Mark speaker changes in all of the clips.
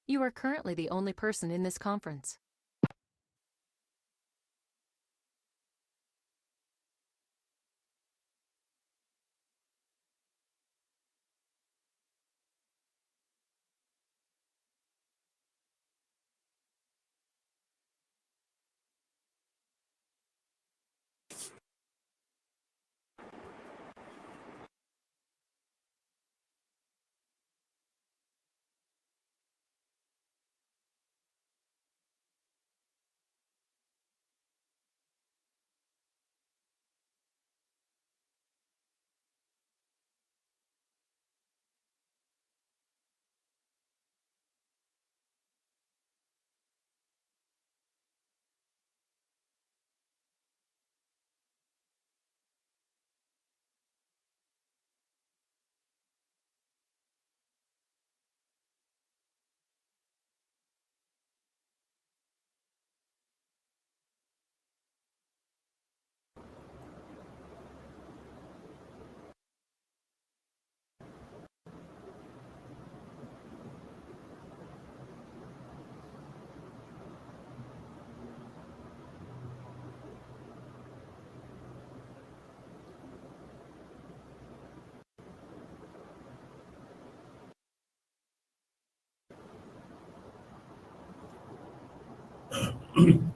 Speaker 1: You are currently the only person in this conference.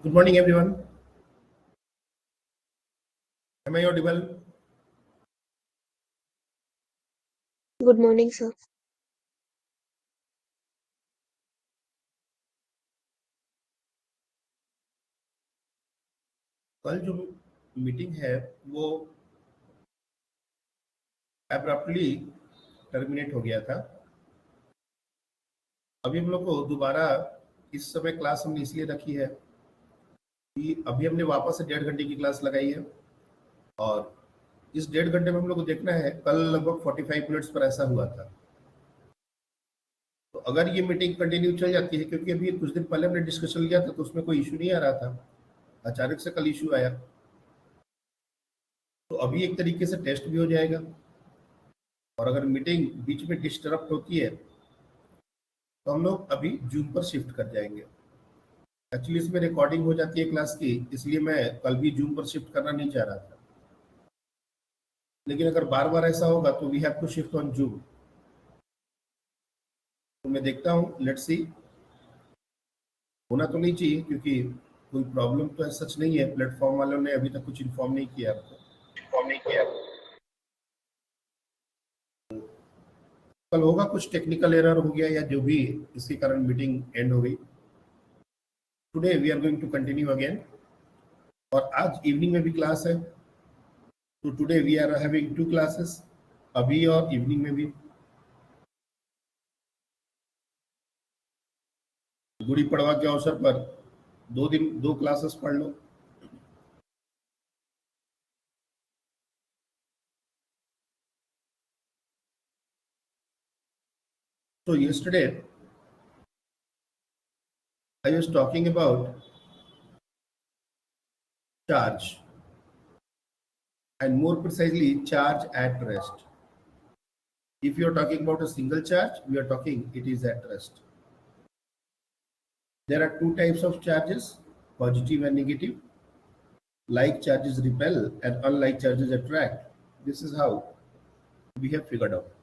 Speaker 2: Good morning, everyone. Am I audible?
Speaker 3: Good morning, sir.
Speaker 2: कल जो meeting है वो abruptly terminate हो गया था। अभी हम लोग को दोबारा इस समय क्लास हमने इसलिए रखी है कि अभी हमने वापस से 1.5 घंटे की क्लास लगाई है और इस 1.5 घंटे में हम लोग को देखना है। कल लगभग 45 मिनट्स पर ऐसा हुआ था। तो अगर ये मीटिंग कंटिन्यू चल जाती है, क्योंकि अभी कुछ दिन पहले हमने डिस्कशन लिया था तो उसमें कोई इशू नहीं आ रहा था, अचानक से कल इशू आया, तो अभी एक तरीके से टेस्ट भी हो जाएगा। और अगर मीटिंग बीच में डिस्टर्ब होती है तो हम लोग अभी जूम पर शिफ्ट कर जाएंगे। एक्चुअली इसमें रिकॉर्डिंग हो जाती है क्लास की, इसलिए मैं कल भी जूम पर शिफ्ट करना नहीं चाह रहा था, लेकिन अगर बार बार ऐसा होगा तो we have to shift on Zoom. तो मैं देखता हूँ, लेट्स सी। होना तो नहीं चाहिए क्योंकि कोई प्रॉब्लम तो ऐसा सच नहीं है। प्लेटफॉर्म वालों ने अभी तक कुछ इन्फॉर्म नहीं किया आपको। कल होगा कुछ टेक्निकल एरर हो गया या जो भी, इसके कारण मीटिंग एंड हो गई। Today we are going to continue again, और आज इवनिंग में भी क्लास है। तो today we are having 2 classes, अभी और इवनिंग में भी। गुड़ी पड़वा के अवसर पर 2 क्लासेस पढ़ लो। So yesterday I was talking about charge, and more precisely charge at rest. If you are talking about a single charge, we are talking it is at rest. There are 2 types of charges, positive and negative. Like charges repel and unlike charges attract. This is how we have figured out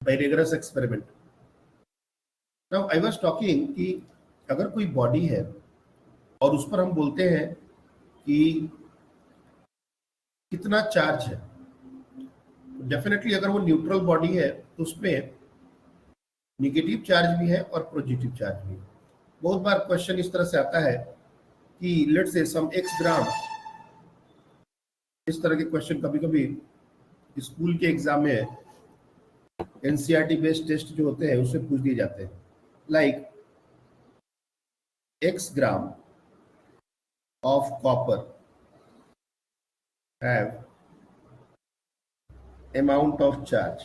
Speaker 2: by rigorous experiment. Now I was talking कि अगर कोई body है और उस पर हम बोलते हैं कि कितना चार्ज है, डेफिनेटली अगर वो न्यूट्रल बॉडी है तो उसमें निगेटिव चार्ज भी है और पॉजिटिव चार्ज भी है। बहुत बार क्वेश्चन इस तरह से आता है कि लेट्स से सम x ग्राम, इस तरह के क्वेश्चन कभी कभी स्कूल के एग्जाम में एनसीईआरटी बेस्ड टेस्ट जो होते हैं उससे पूछ दिए जाते हैं। Like x gram of copper have amount of charge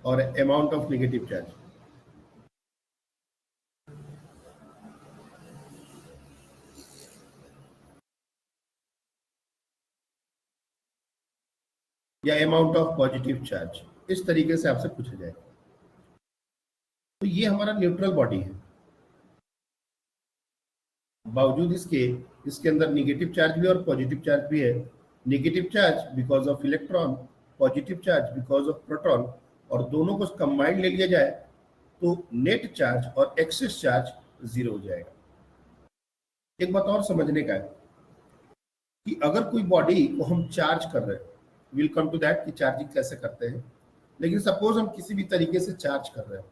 Speaker 2: or amount of negative charge. या अमाउंट ऑफ पॉजिटिव चार्ज, इस तरीके से आपसे पूछा जाएगा। तो ये हमारा न्यूट्रल बॉडी है। बावजूद इसके इसके अंदर निगेटिव चार्ज भी और पॉजिटिव चार्ज भी है। Negative charge because of electron, positive charge because of proton, और दोनों को कंबाइंड ले लिया जाए तो नेट चार्ज और एक्सेस चार्ज जीरो हो जाएगा। एक बात और समझने का है कि अगर कोई बॉडी को हम चार्ज कर रहे हैं, विल कम टू दैट कि चार्जिंग कैसे करते हैं, लेकिन सपोज हम किसी भी तरीके से चार्ज कर रहे हैं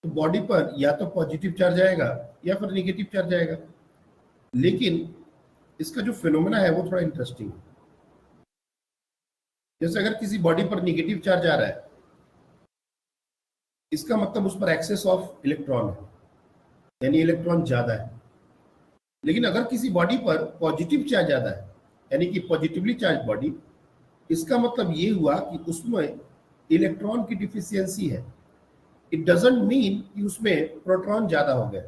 Speaker 2: तो बॉडी पर या तो पॉजिटिव चार्ज आएगा या फिर निगेटिव चार्ज आएगा। लेकिन इसका जो फिनोमेना है वो थोड़ा इंटरेस्टिंग है। जैसे अगर किसी बॉडी पर निगेटिव चार्ज आ रहा है, इसका मतलब उस पर एक्सेस ऑफ इलेक्ट्रॉन है, यानी इलेक्ट्रॉन ज्यादा है। लेकिन अगर किसी बॉडी पर पॉजिटिव चार्ज ज्यादा है, यानी कि पॉजिटिवली चार्ज बॉडी, इसका मतलब ये हुआ कि उसमें इलेक्ट्रॉन की डिफिशियंसी है। इट डजंट मीन कि उसमें प्रोटॉन ज्यादा हो गया।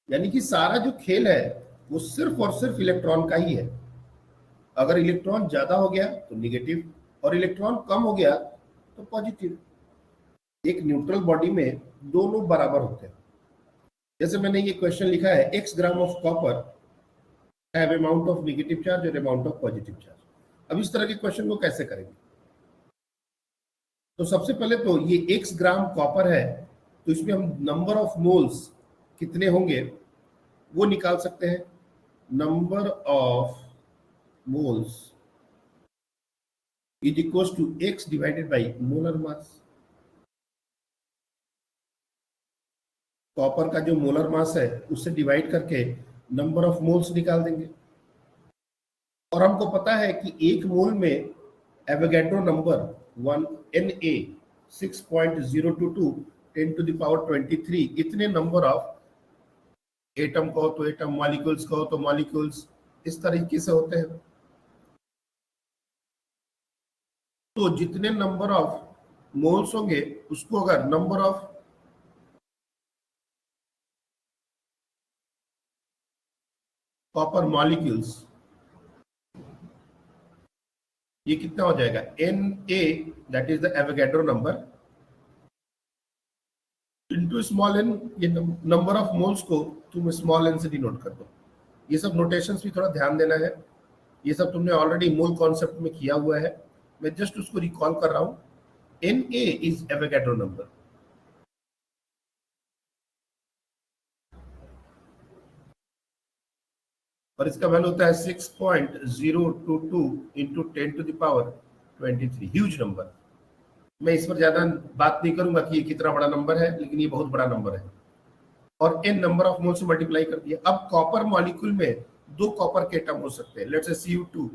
Speaker 2: यानी कि सारा जो खेल है वो सिर्फ और सिर्फ इलेक्ट्रॉन का ही है। अगर इलेक्ट्रॉन ज्यादा हो गया तो निगेटिव, और इलेक्ट्रॉन कम हो गया तो पॉजिटिव। एक न्यूट्रल बॉडी में दोनों बराबर होते हैं। जैसे मैंने ये क्वेश्चन लिखा है, x gram of copper have amount of negative charge और अमाउंट ऑफ पॉजिटिव चार्ज। अब इस तरह के क्वेश्चन को कैसे करेंगे? तो सबसे पहले तो ये x ग्राम कॉपर है, तो इसमें हम नंबर ऑफ मोल्स कितने होंगे वो निकाल सकते हैं। Number of moles is equal to x divided by molar mass. Copper का जो मोलर मास है उससे डिवाइड करके नंबर ऑफ मोल्स निकाल देंगे। और हमको पता है कि एक मोल में Avogadro number 1 Na 6.022 10 to the power 23, इतने नंबर ऑफ एटम कहो तो एटम, मॉलिक्यूल्स कहो तो मॉलिक्यूल्स, इस तरीके से होते हैं। तो जितने नंबर ऑफ मोल्स होंगे उसको अगर नंबर ऑफ कॉपर मॉलिक्यूल्स, ये कितना हो जाएगा, Na that is the Avogadro number into small n। ये नंबर ऑफ मोल्स को तुम स्मॉल n से डिनोट कर दो। ये सब नोटेशंस भी थोड़ा ध्यान देना है। ये सब तुमने ऑलरेडी मोल कॉन्सेप्ट में किया हुआ है, मैं जस्ट उसको रिकॉल कर रहा हूं। Na is Avogadro number. और इसका वैल्यू होता है 6.022 into 10 to the power 23, huge number. मैं इस पर ज्यादा बात नहीं करूंगा कि ये कितना बड़ा नंबर है, लेकिन ये बहुत बड़ा नंबर है। और n नंबर ऑफ मोल से मल्टीप्लाई कर दिया। अब कॉपर मॉलिक्यूल में 2 कॉपर के एटम हो सकते हैं, लेट्स से Cu2।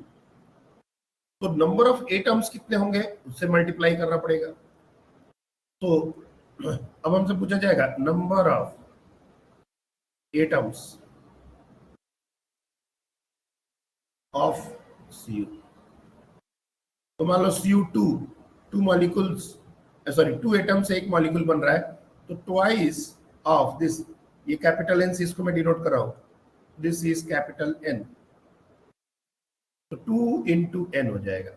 Speaker 2: तो नंबर ऑफ एटम्स कितने होंगे उससे मल्टीप्लाई करना पड़ेगा। तो अब हमसे पूछा जाएगा number of atoms of Cu। तो मान लो Cu2 2 मॉलिक्यूल्स, सॉरी 2 एटम से एक मॉलिक्यूल बन रहा है, तो ट्वाइस ऑफ दिस, ये कैपिटल N से इसको मैं डिनोट कर रहा हूं, दिस इज कैपिटल N। तो 2 इंटू N हो जाएगा।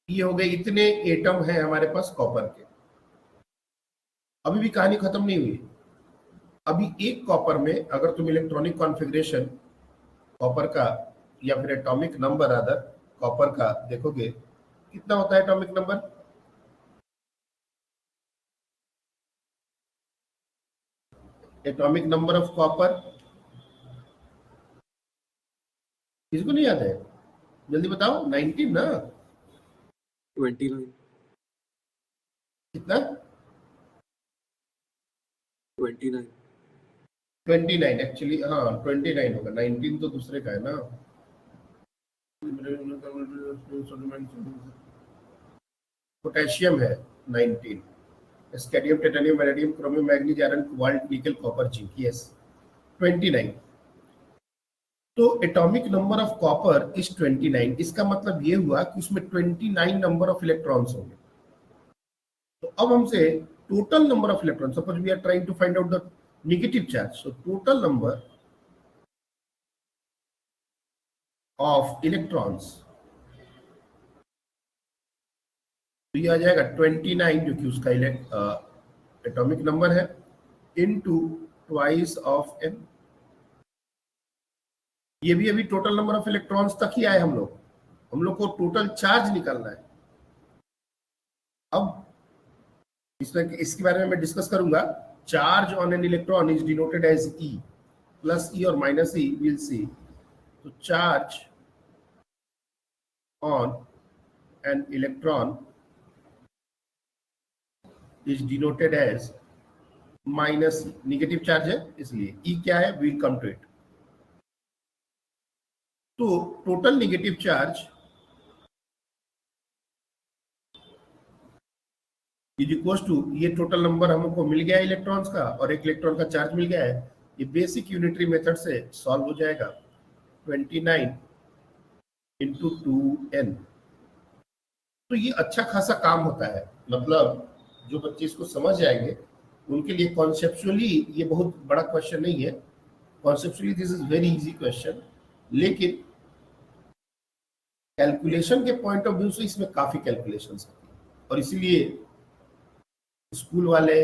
Speaker 2: ये हो गए इतने एटम हैं हमारे पास कॉपर के। अभी भी कहानी खत्म नहीं हुई। अभी एक कॉपर में अगर तुम इलेक्ट्रॉनिक कॉन्फ़िगरेशन कॉपर का या फिर एटॉमिक नंबर अदर कॉपर का देखोगे, कितना होता है atomic number? Atomic number of copper किसको नहीं याद है? जल्दी बताओ। 19 ना?
Speaker 4: 29
Speaker 2: कितना?
Speaker 4: 29
Speaker 2: 29 एक्चुअली, हाँ 29 होगा, 19 तो दूसरे का है ना। पोटेशियम है 19, scandium, titanium, vanadium, chromium, manganese, iron, cobalt, nickel, copper, zinc, yes 29। तो atomic number of copper is 29। इसका मतलब ये हुआ कि उसमें 29 नंबर ऑफ इलेक्ट्रॉन्स होंगे। तो अब हमसे total number of electron, suppose we are trying to find out the negative charge, so total number of electrons तो ये आ जाएगा 29 जो कि उसका एटॉमिक नंबर है इनटू ट्वाइस ऑफ n। ये भी अभी टोटल नंबर ऑफ इलेक्ट्रॉन्स तक ही आए हम लोग को टोटल चार्ज निकालना है। अब इसमें इसके बारे में मैं डिस्कस करूंगा। Charge on an electron is denoted as E, plus E और माइनस E विल सी। तो charge on an electron is denoted as minus E, negative charge है इसलिए E क्या है, वील कम टू इट। तो total negative charge is equal to, ये total number हमको मिल गया इलेक्ट्रॉन्स का और एक इलेक्ट्रॉन का चार्ज मिल गया है। ये बेसिक यूनिटरी मेथड से सॉल्व हो जाएगा। 29 इंटू 2n। तो ये अच्छा खासा काम होता है, मतलब जो बच्चे इसको समझ जाएंगे उनके लिए कॉन्सेप्चुअली ये बहुत बड़ा क्वेश्चन नहीं है। Conceptually this is very easy question, लेकिन कैलकुलेशन के पॉइंट ऑफ व्यू से इसमें काफी कैलकुलेशंस होती है और इसीलिए स्कूल वाले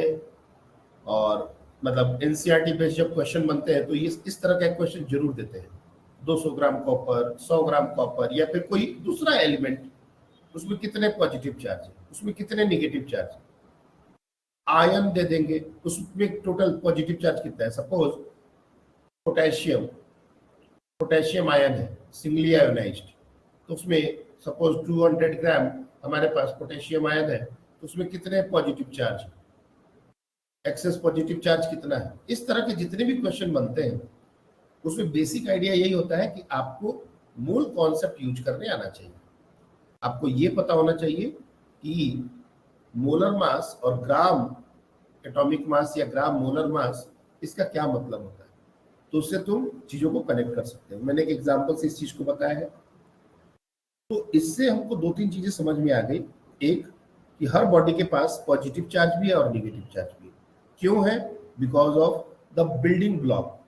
Speaker 2: और मतलब एनसीईआरटी बेस्ड जब क्वेश्चन बनते हैं तो ये इस तरह का क्वेश्चन जरूर देते हैं। 200 ग्राम कॉपर, 100 ग्राम कॉपर या फिर कोई दूसरा एलिमेंट, उसमें कितने पॉजिटिव चार्ज है, उसमें कितने नेगेटिव चार्ज है। आयन दे देंगे, उसमें टोटल पॉजिटिव चार्ज कितना है। सपोज पोटेशियम आयन है, सिंगली आयोनाइज्ड, तो उसमें सपोज 200 ग्राम हमारे पास पोटेशियम आयन है, तो उसमें कितने पॉजिटिव चार्ज है, एक्सेस पॉजिटिव चार्ज कितना है। इस तरह के जितने भी क्वेश्चन बनते हैं उसमें बेसिक आइडिया यही होता है कि आपको मूल कॉन्सेप्ट यूज करने आना चाहिए। आपको ये पता होना चाहिए कि मोलर मास और ग्राम एटॉमिक मास या ग्राम मोलर मास, इसका क्या मतलब होता है, तो उससे तुम चीजों को कनेक्ट कर सकते हो। मैंने एक एग्जांपल से इस चीज को बताया है। तो इससे हमको दो तीन चीजें समझ में आ गई। एक कि हर बॉडी के पास पॉजिटिव चार्ज भी है और नेगेटिव चार्ज भी है। क्यों है? Because of the building block.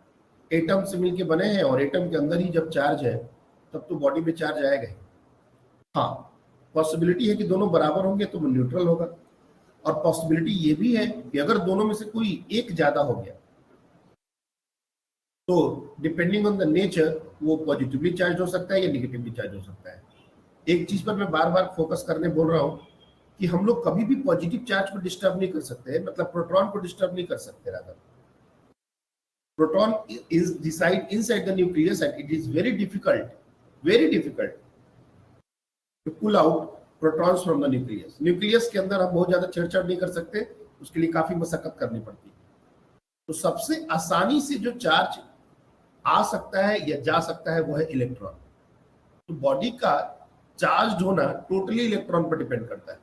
Speaker 2: Atom से मिलके बने हैं और एटम के अंदर ही जब चार्ज है तब तो बॉडी में चार्ज आएगा ही। हाँ, पॉसिबिलिटी है कि दोनों बराबर होंगे तो वो न्यूट्रल होगा, और पॉसिबिलिटी ये भी है कि अगर दोनों में से कोई एक ज्यादा हो गया तो डिपेंडिंग ऑन द नेचर वो पॉजिटिवली चार्ज हो सकता है या निगेटिवली चार्ज हो सकता है। एक चीज पर मैं बार बार फोकस करने बोल रहा हूं कि हम लोग कभी भी पॉजिटिव चार्ज को डिस्टर्ब नहीं कर सकते, मतलब प्रोटॉन को डिस्टर्ब नहीं कर सकते। Rather proton is reside inside the nucleus and it is very difficult to pull out protons from the nucleus। Nucleus के अंदर हम बहुत ज्यादा छेड़छाड़ नहीं कर सकते, उसके लिए काफी मशक्कत करनी पड़ती है। तो सबसे आसानी से जो चार्ज आ सकता है या जा सकता है वो है इलेक्ट्रॉन। तो बॉडी का चार्ज होना टोटली इलेक्ट्रॉन पर डिपेंड करता है।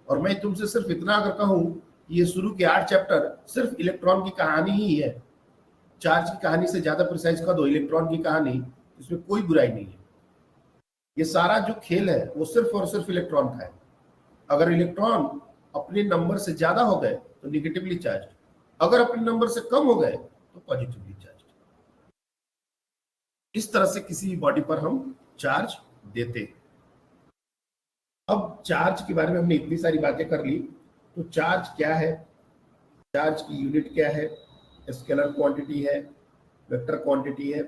Speaker 2: और मैं तुमसे सिर्फ इतना अगर कहूं कि ये शुरू के 8 चैप्टर सिर्फ इलेक्ट्रॉन की कहानी ही है, चार्ज की कहानी से ज्यादा प्रिसाइज कर दो इलेक्ट्रॉन की कहानी, इसमें कोई बुराई नहीं है। ये सारा जो खेल है वो सिर्फ और सिर्फ इलेक्ट्रॉन का है। अगर इलेक्ट्रॉन अपने नंबर से ज्यादा हो गए तो निगेटिवली चार्ज, अगर अपने नंबर से कम हो गए तो पॉजिटिवली चार्ज। इस तरह से किसी भी बॉडी पर हम चार्ज देते हैं। अब चार्ज के बारे में हमने इतनी सारी बातें कर ली, तो चार्ज क्या है, चार्ज की यूनिट क्या है, स्केलर क्वांटिटी है, वेक्टर क्वांटिटी है,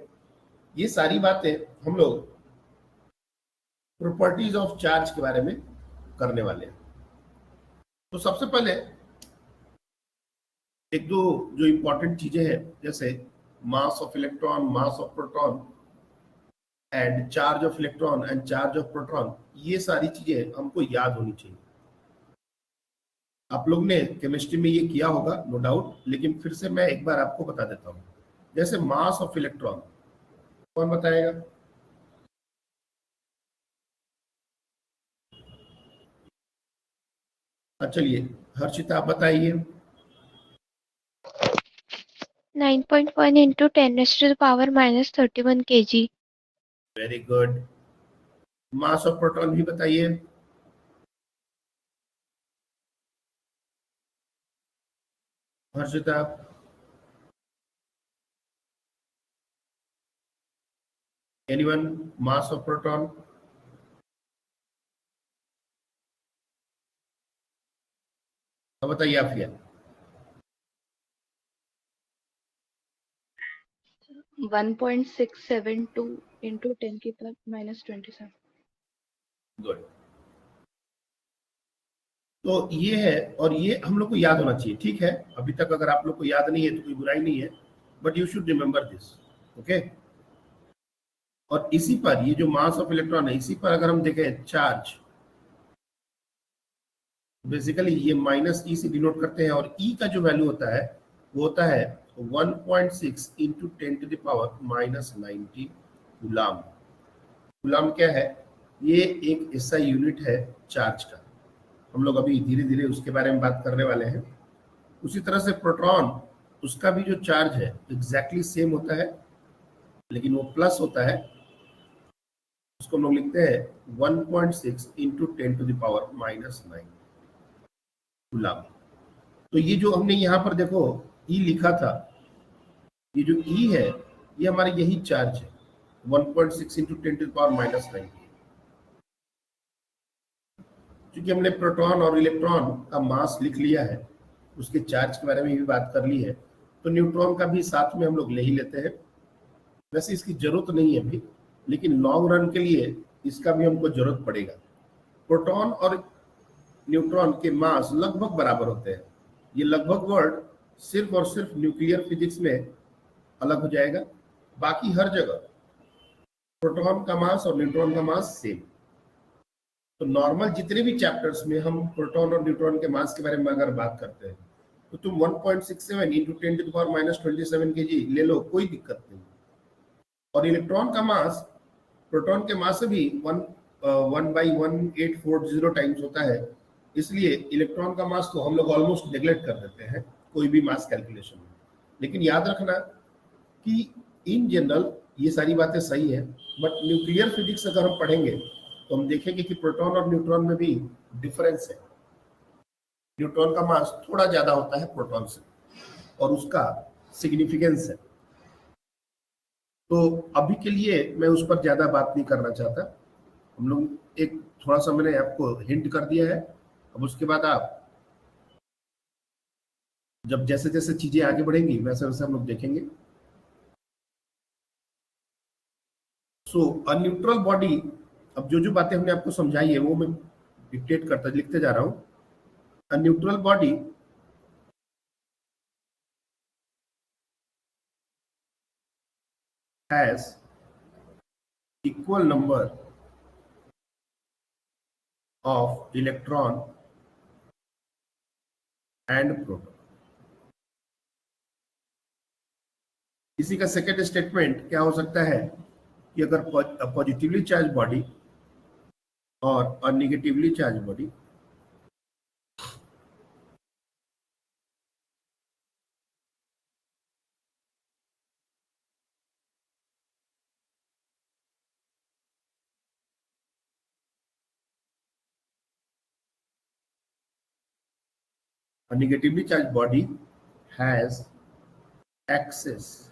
Speaker 2: ये सारी बातें हम लोग प्रॉपर्टीज ऑफ चार्ज के बारे में करने वाले हैं। तो सबसे पहले एक दो जो इंपॉर्टेंट चीजें हैं, जैसे mass of electron, mass of proton and charge of electron and charge of proton, ये सारी चीजें हमको याद होनी चाहिए। आप लोग ने केमिस्ट्री में ये किया होगा नो डाउट, लेकिन फिर से मैं एक बार आपको बता देता हूँ। जैसे मास ऑफ इलेक्ट्रॉन, कौन बताएगा? चलिए हर्षिता आप बताइए।
Speaker 3: 9.1 into 10 raised to the power minus 31 kg।
Speaker 2: Very good. Mass of proton भी बताइए। Harshita. Anyone? Mass of proton? तो बताइए आफिया।
Speaker 5: 1.672 into 10 की पावर minus 27.
Speaker 2: गुड। तो ये है, और ये हम लोग को याद होना चाहिए, ठीक है। अभी तक अगर आप लोग को याद नहीं है तो कोई बुराई नहीं है, but you should remember this, okay. और इसी पर ये जो मास ऑफ इलेक्ट्रॉन है, इसी पर अगर हम देखें चार्ज, बेसिकली ये माइनस ई से डिनोट करते हैं, और ई का जो वैल्यू होता है वो होता है 1.6 into 10 to the power minus 90 coulomb. Coulomb क्या है? ये एक ऐसा यूनिट है चार्ज का। हम लोग अभी धीरे धीरे उसके बारे में बात करने वाले हैं। उसी तरह से प्रोटॉन, उसका भी जो चार्ज है एग्जैक्टली सेम होता है, लेकिन वो प्लस होता है। उसको हम लोग लिखते हैं 1.6 into 10 to the power minus 9 coulomb. तो ये जो हमने यहाँ पर देखो ई लिखा था, ये जो ई है ये हमारा यही चार्ज है, 1.6 into 10 to the power minus 9। क्योंकि हमने प्रोटॉन और इलेक्ट्रॉन का मास लिख लिया है, उसके चार्ज के बारे में भी बात कर ली है, तो न्यूट्रॉन का भी साथ में हम लोग ले ही लेते हैं। वैसे इसकी जरूरत नहीं है अभी, लेकिन लॉन्ग रन के लिए इसका भी हमको जरूरत पड़ेगा। प्रोटॉन और न्यूट्रॉन के मास लगभग बराबर होते हैं। ये लगभग वर्ड सिर्फ और सिर्फ न्यूक्लियर फिजिक्स में अलग हो जाएगा, बाकी हर जगह प्रोटॉन का मास और न्यूट्रॉन का मास सेम। तो नॉर्मल जितने भी चैप्टर्स में हम प्रोटॉन और न्यूट्रॉन के मास के बारे में अगर बात करते हैं, तो तुम 1.67 into 10 to the power minus 27 kg ले लो, कोई दिक्कत नहीं। और इलेक्ट्रॉन का मास प्रोटॉन के मास से भी 1/1840 टाइम्स होता है, इसलिए इलेक्ट्रॉन का मास तो हम लोग ऑलमोस्ट नेग्लेक्ट कर देते हैं कोई भी मास कैलकुलेशन में। लेकिन याद रखना कि इन जनरल ये सारी बातें सही है, बट न्यूक्लियर फिजिक्स अगर हम पढ़ेंगे तो हम देखेंगे कि प्रोटॉन और न्यूट्रॉन में भी डिफरेंस है। न्यूट्रॉन का मास थोड़ा ज्यादा होता है प्रोटॉन से, और उसका सिग्निफिकेंस है। तो अभी के लिए मैं उस पर ज्यादा बात नहीं करना चाहता। हम लोग एक थोड़ा सा मैंने आपको हिंट कर दिया है, अब उसके बाद आप जब जैसे जैसे चीजें आगे बढ़ेंगी वैसे वैसे हम लोग देखेंगे। सो अ न्यूट्रल बॉडी, अब जो जो बातें हमने आपको समझाई है वो मैं डिक्टेट करता लिखते जा रहा हूं। A neutral body has equal number of electron and proton। इसी का सेकेंड स्टेटमेंट क्या हो सकता है कि अगर पॉजिटिवली चार्ज बॉडी और negatively charge body a negatively charged body has excess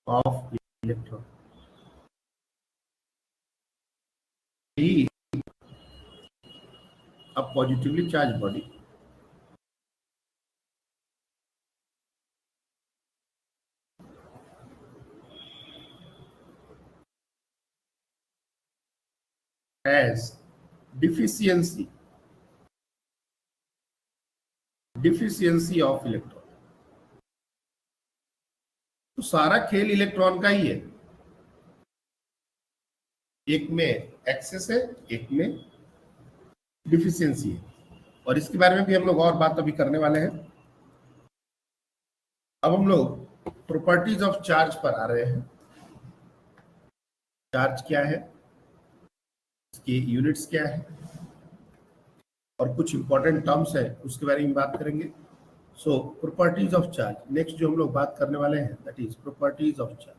Speaker 2: of electron, he a positively charged body has deficiency of electron। तो सारा खेल इलेक्ट्रॉन का ही है, एक में एक्सेस है एक में डिफिशियंसी है, और इसके बारे में भी हम लोग और बात अभी करने वाले हैं। अब हम लोग प्रॉपर्टीज ऑफ चार्ज पर आ रहे हैं। चार्ज क्या है, इसके यूनिट्स क्या है, और कुछ इंपॉर्टेंट टर्म्स है उसके बारे में बात करेंगे। सो प्रॉपर्टीज ऑफ चार्ज, नेक्स्ट जो हम लोग बात करने वाले हैं that is properties of charge.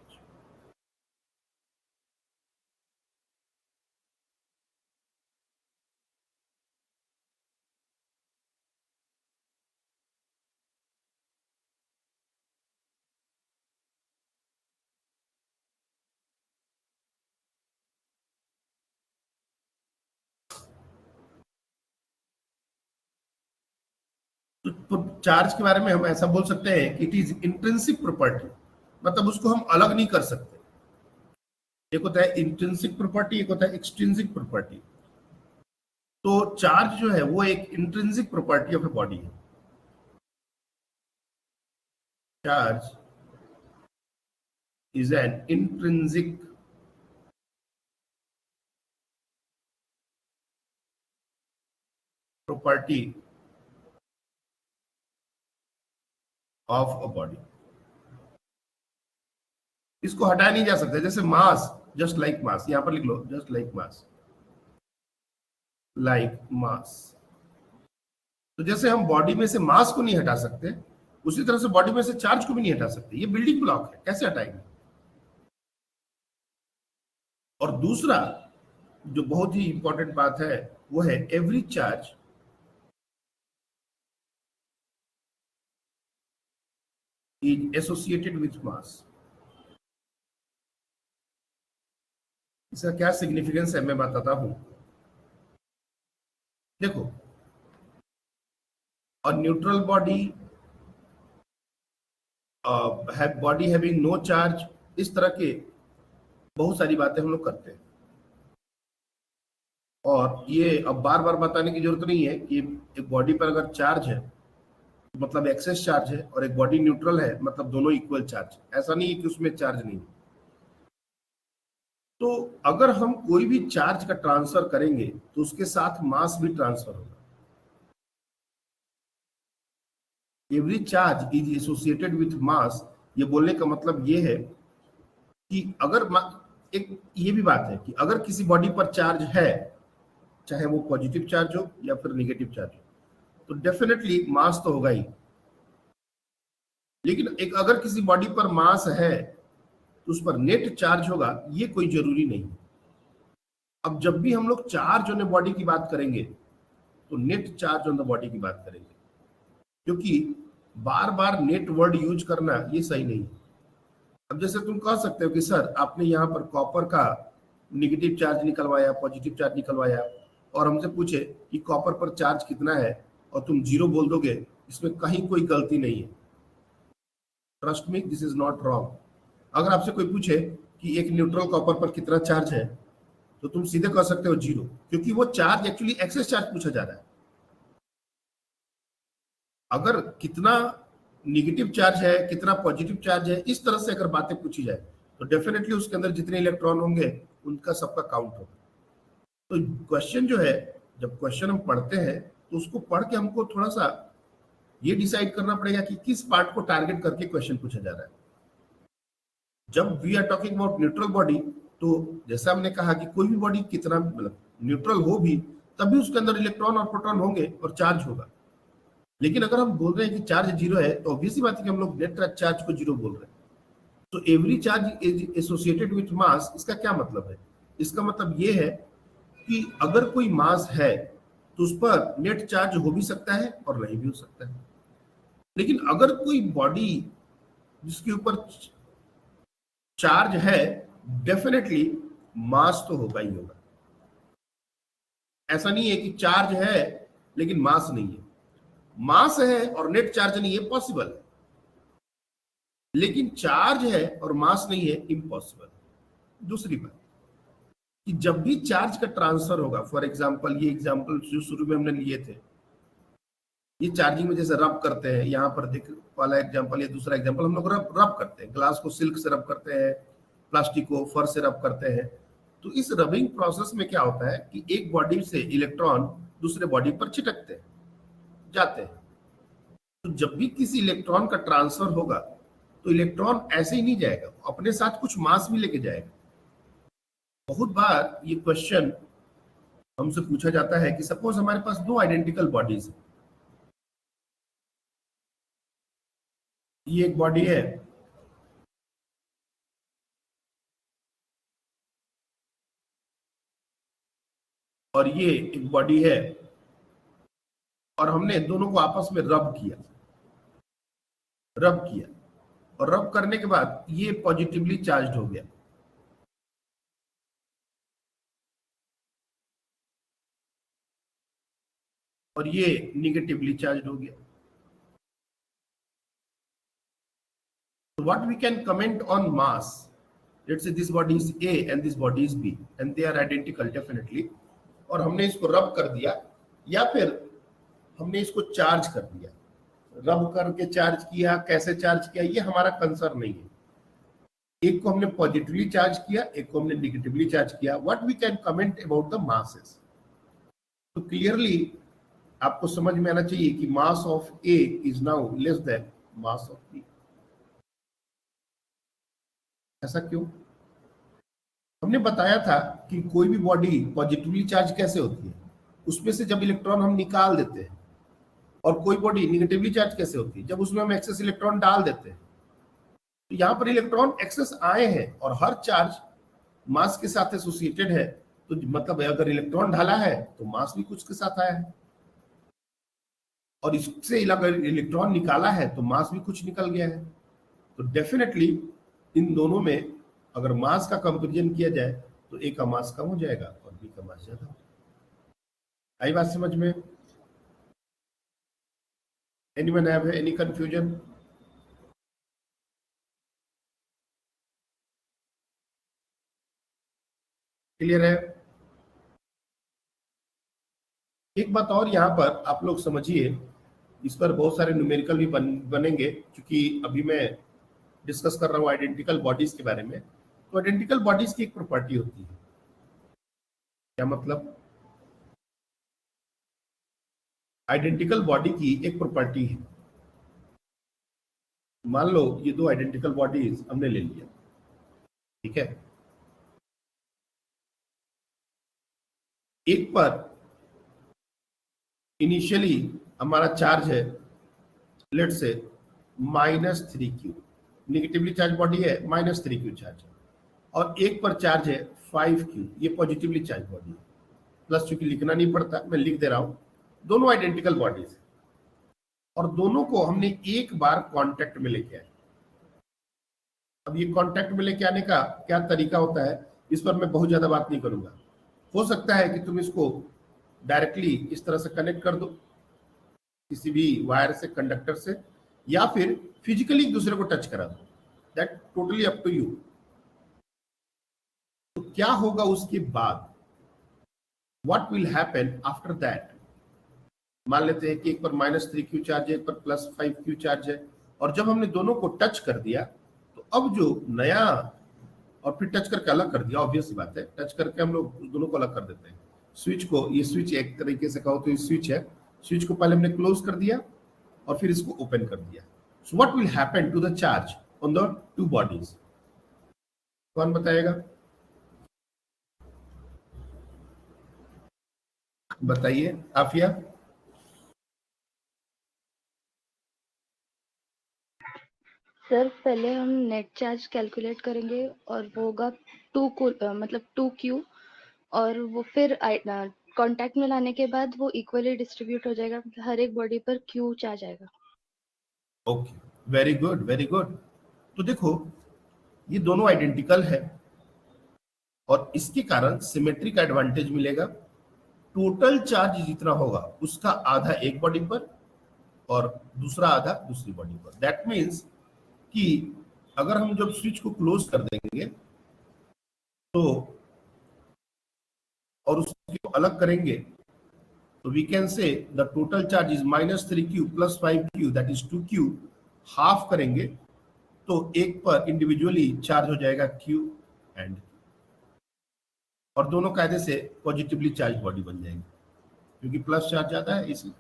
Speaker 2: तो चार्ज के बारे में हम ऐसा बोल सकते हैं कि इट इज इंट्रिंसिक प्रॉपर्टी, मतलब उसको हम अलग नहीं कर सकते। एक होता है इंट्रिंसिक प्रॉपर्टी, एक होता है एक्सट्रिंसिक प्रॉपर्टी। तो चार्ज जो है वो एक intrinsic property of a body है। Charge is an intrinsic property of a body. इसको हटाया नहीं जा सकता। जैसे मास, जस्ट लाइक मास, यहां पर लिख लो just like mass, like mass. तो जैसे हम बॉडी में से मास को नहीं हटा सकते, उसी तरह से बॉडी में से चार्ज को भी नहीं हटा सकते। ये बिल्डिंग ब्लॉक है, कैसे हटाएंगे? और दूसरा जो बहुत ही इंपॉर्टेंट बात है वो है every charge is associated with mass. इसका क्या सिग्निफिकेंस है मैं बताता हूं। देखो, a neutral body, body having no charge, इस तरह के बहुत सारी बातें हम लोग करते हैं। और ये अब बार बार बताने की जरूरत नहीं है कि एक बॉडी पर अगर चार्ज है मतलब एक्सेस चार्ज है, और एक बॉडी न्यूट्रल है मतलब दोनों इक्वल चार्ज। ऐसा नहीं है कि उसमें चार्ज नहीं। तो अगर हम कोई भी चार्ज का ट्रांसफर करेंगे तो उसके साथ मास भी ट्रांसफर होगा। Every charge is associated with mass, ये बोलने का मतलब ये है कि अगर एक ये भी बात है कि अगर किसी बॉडी पर चार्ज है, चाहे वो पॉजिटिव चार्ज हो या फिर नेगेटिव चार्ज हो, तो डेफिनेटली मास तो होगा ही। लेकिन एक अगर किसी बॉडी पर मास है तो उस पर नेट चार्ज होगा, ये कोई जरूरी नहीं। अब जब भी हम लोग चार्ज ऑन ए बॉडी की बात करेंगे तो net charge on the body की बात करेंगे, क्योंकि बार बार नेट वर्ड यूज करना ये सही नहीं है। अब जैसे तुम कह सकते हो कि सर आपने यहाँ पर कॉपर का नेगेटिव चार्ज निकलवाया, पॉजिटिव चार्ज निकलवाया, और हमसे पूछे कि कॉपर पर चार्ज कितना है और तुम 0 बोल दोगे, इसमें कहीं कोई गलती नहीं है। Trust me, this is not wrong. अगर आपसे कोई पूछे कि एक न्यूट्रल कॉपर पर कितना चार्ज है, तो तुम सीधे कह सकते हो 0, क्योंकि वो चार्ज एक्चुअली एक्सेस चार्ज पूछा जा रहा है। अगर कितना नेगेटिव चार्ज है, कितना पॉजिटिव चार्ज है, इस तरह से अगर बातें पूछी जाए तो डेफिनेटली उसके अंदर जितने इलेक्ट्रॉन होंगे उनका सबका काउंट होगा। तो क्वेश्चन जो है, जब क्वेश्चन हम पढ़ते हैं तो उसको पढ़ के हमको थोड़ा सा ये डिसाइड करना पड़ेगा कि किस पार्ट को टारगेट करके क्वेश्चन पूछा जा रहा है। जब we are talking about neutral body, तो जैसा हमने कहा कि कोई भी बॉडी कितना मतलब न्यूट्रल हो भी, तभी उसके अंदर इलेक्ट्रॉन और प्रोटॉन होंगे और चार्ज होगा। लेकिन अगर हम बोल रहे हैं कि चार्ज 0 है, तो ऑब्वियसली बात है कि हम लोग नेट चार्ज को 0 बोल रहे हैं। तो every charge is associated with mass, इसका क्या मतलब है? इसका मतलब ये है कि अगर कोई मास है तो उस पर नेट चार्ज हो भी सकता है और नहीं भी हो सकता है। लेकिन अगर कोई बॉडी जिसके ऊपर चार्ज है, डेफिनेटली मास तो होगा ही होगा। ऐसा नहीं है कि चार्ज है लेकिन मास नहीं है। मास है और नेट चार्ज नहीं है, पॉसिबल है। लेकिन चार्ज है और मास नहीं है, इम्पॉसिबल। दूसरी बात कि जब भी चार्ज का ट्रांसफर होगा, फॉर एग्जांपल ये एग्जांपल जो शुरू में हमने लिए थे, ये चार्जिंग में जैसे रब करते हैं, यहाँ पर देख वाला एग्जांपल, ये दूसरा एग्जांपल, हम लोग रब करते हैं। ग्लास को सिल्क से रब करते हैं, प्लास्टिक को फर से रब करते हैं। तो इस रबिंग प्रोसेस में क्या होता है कि एक बॉडी से इलेक्ट्रॉन दूसरे बॉडी पर चिटकते हैं, जाते हैं। तो जब भी किसी इलेक्ट्रॉन का ट्रांसफर होगा तो इलेक्ट्रॉन ऐसे ही नहीं जाएगा, अपने साथ कुछ मास भी लेके जाएगा। बहुत बार ये क्वेश्चन हमसे पूछा जाता है कि सपोज हमारे पास 2 आइडेंटिकल बॉडीज है। ये एक बॉडी है और ये एक बॉडी है, और हमने दोनों को आपस में रब किया, और रब करने के बाद ये पॉजिटिवली चार्ज हो गया, और ये निगेटिवली चार्ज हो गया। what we can comment on mass, let's say this body is A and this body is B and they are identical definitely, और हमने इसको रब कर दिया या फिर हमने इसको चार्ज कर दिया, रब करके चार्ज किया, कैसे चार्ज किया ये हमारा कंसर्न नहीं है। एक को हमने पॉजिटिवली चार्ज किया, एक को हमने निगेटिवली चार्ज किया। What we can comment about the masses, तो क्लियरली आपको समझ में आना चाहिए कि mass of A is now less than mass of B. ऐसा क्यों? हमने बताया था कि कोई भी बॉडी पॉजिटिवली चार्ज कैसे होती है, उसमें से जब इलेक्ट्रॉन हम निकाल देते हैं, और कोई बॉडी निगेटिवली चार्ज कैसे होती है, जब उसमें हम एक्सेस इलेक्ट्रॉन डाल देते हैं। तो यहां पर इलेक्ट्रॉन एक्सेस आए हैं और हर चार्ज मास के साथ एसोसिएटेड है, तो मतलब अगर इलेक्ट्रॉन डाला है तो मास भी कुछ के साथ आया है, और इससे अगर इलेक्ट्रॉन निकाला है तो मास भी कुछ निकल गया है। तो डेफिनेटली इन दोनों में अगर मास का कंपैरिजन किया जाए तो ए का मास कम हो जाएगा और बी का मास ज्यादा। आई बात समझ में? Anyone have any confusion? Clear है? एक बात और यहां पर आप लोग समझिए, इस पर बहुत सारे न्यूमेरिकल भी बनेंगे, क्योंकि अभी मैं डिस्कस कर रहा हूं आइडेंटिकल बॉडीज के बारे में। तो आइडेंटिकल बॉडीज की एक प्रॉपर्टी होती है। क्या मतलब? आइडेंटिकल बॉडी की एक प्रॉपर्टी है, मान लो ये दो आइडेंटिकल बॉडीज हमने ले लिया, ठीक है। एक पर इनिशियली हमारा चार्ज है लेट से -3q, निगेटिवली चार्ज बॉडी है, -3q चार्ज है, और एक पर चार्ज है 5q, ये पॉजिटिवली चार्ज बॉडी है। प्लस चूंकि लिखना नहीं पड़ता मैं लिख दे रहा हूं, दोनों आइडेंटिकल बॉडीज है और दोनों को हमने एक बार कांटेक्ट में लेके आए। अब ये कांटेक्ट में लेके आने का क्या तरीका होता है, इस पर मैं बहुत ज्यादा बात नहीं करूंगा। हो सकता है कि तुम इसको डायरेक्टली इस तरह से कनेक्ट कर दो किसी भी वायर से, कंडक्टर से, या फिर फिजिकली एक दूसरे को टच करा दो, that totally up to you. तो क्या होगा उसके बाद, what will happen after that? मान लेते हैं कि एक पर -3q चार्ज है, एक पर +5q चार्ज है, और जब हमने दोनों को टच कर दिया तो अब जो नया, और फिर टच करके अलग कर दिया, ऑब्वियस बात है, टच करके हम लोग दोनों को अलग कर देते हैं। स्विच को, ये स्विच एक तरीके से कहो तो ये स्विच है, स्विच को पहले हमने क्लोज कर दिया और फिर इसको ओपन कर दिया। So what will happen to the charge on the two bodies? कौन बताएगा? बताइए आफिया।
Speaker 5: सर पहले हम नेट चार्ज कैलकुलेट करेंगे और वो होगा 2q, और वो फिर कांटेक्ट में लाने के बाद वो इक्वली डिस्ट्रीब्यूट हो जाएगा, मतलब हर एक बॉडी पर q चार्ज आएगा।
Speaker 2: Okay, very good very good. तो देखो ये दोनों आइडेंटिकल है और इसके कारण सिमेट्री का एडवांटेज मिलेगा। टोटल चार्ज जितना होगा उसका आधा एक बॉडी पर और दूसरा आधा दूसरी बॉडी पर। दैट मीन्स कि अगर हम जब स्विच को क्लोज कर देंगे तो, और उसको अलग करेंगे, तो we can say the total charge is -3q + 5q, that is 2q। Half करेंगे तो एक पर इंडिविजुअली चार्ज हो जाएगा q एंड, और दोनों कायदे से पॉजिटिवली चार्ज बॉडी बन जाएंगे, क्योंकि प्लस चार्ज ज्यादा है इसलिए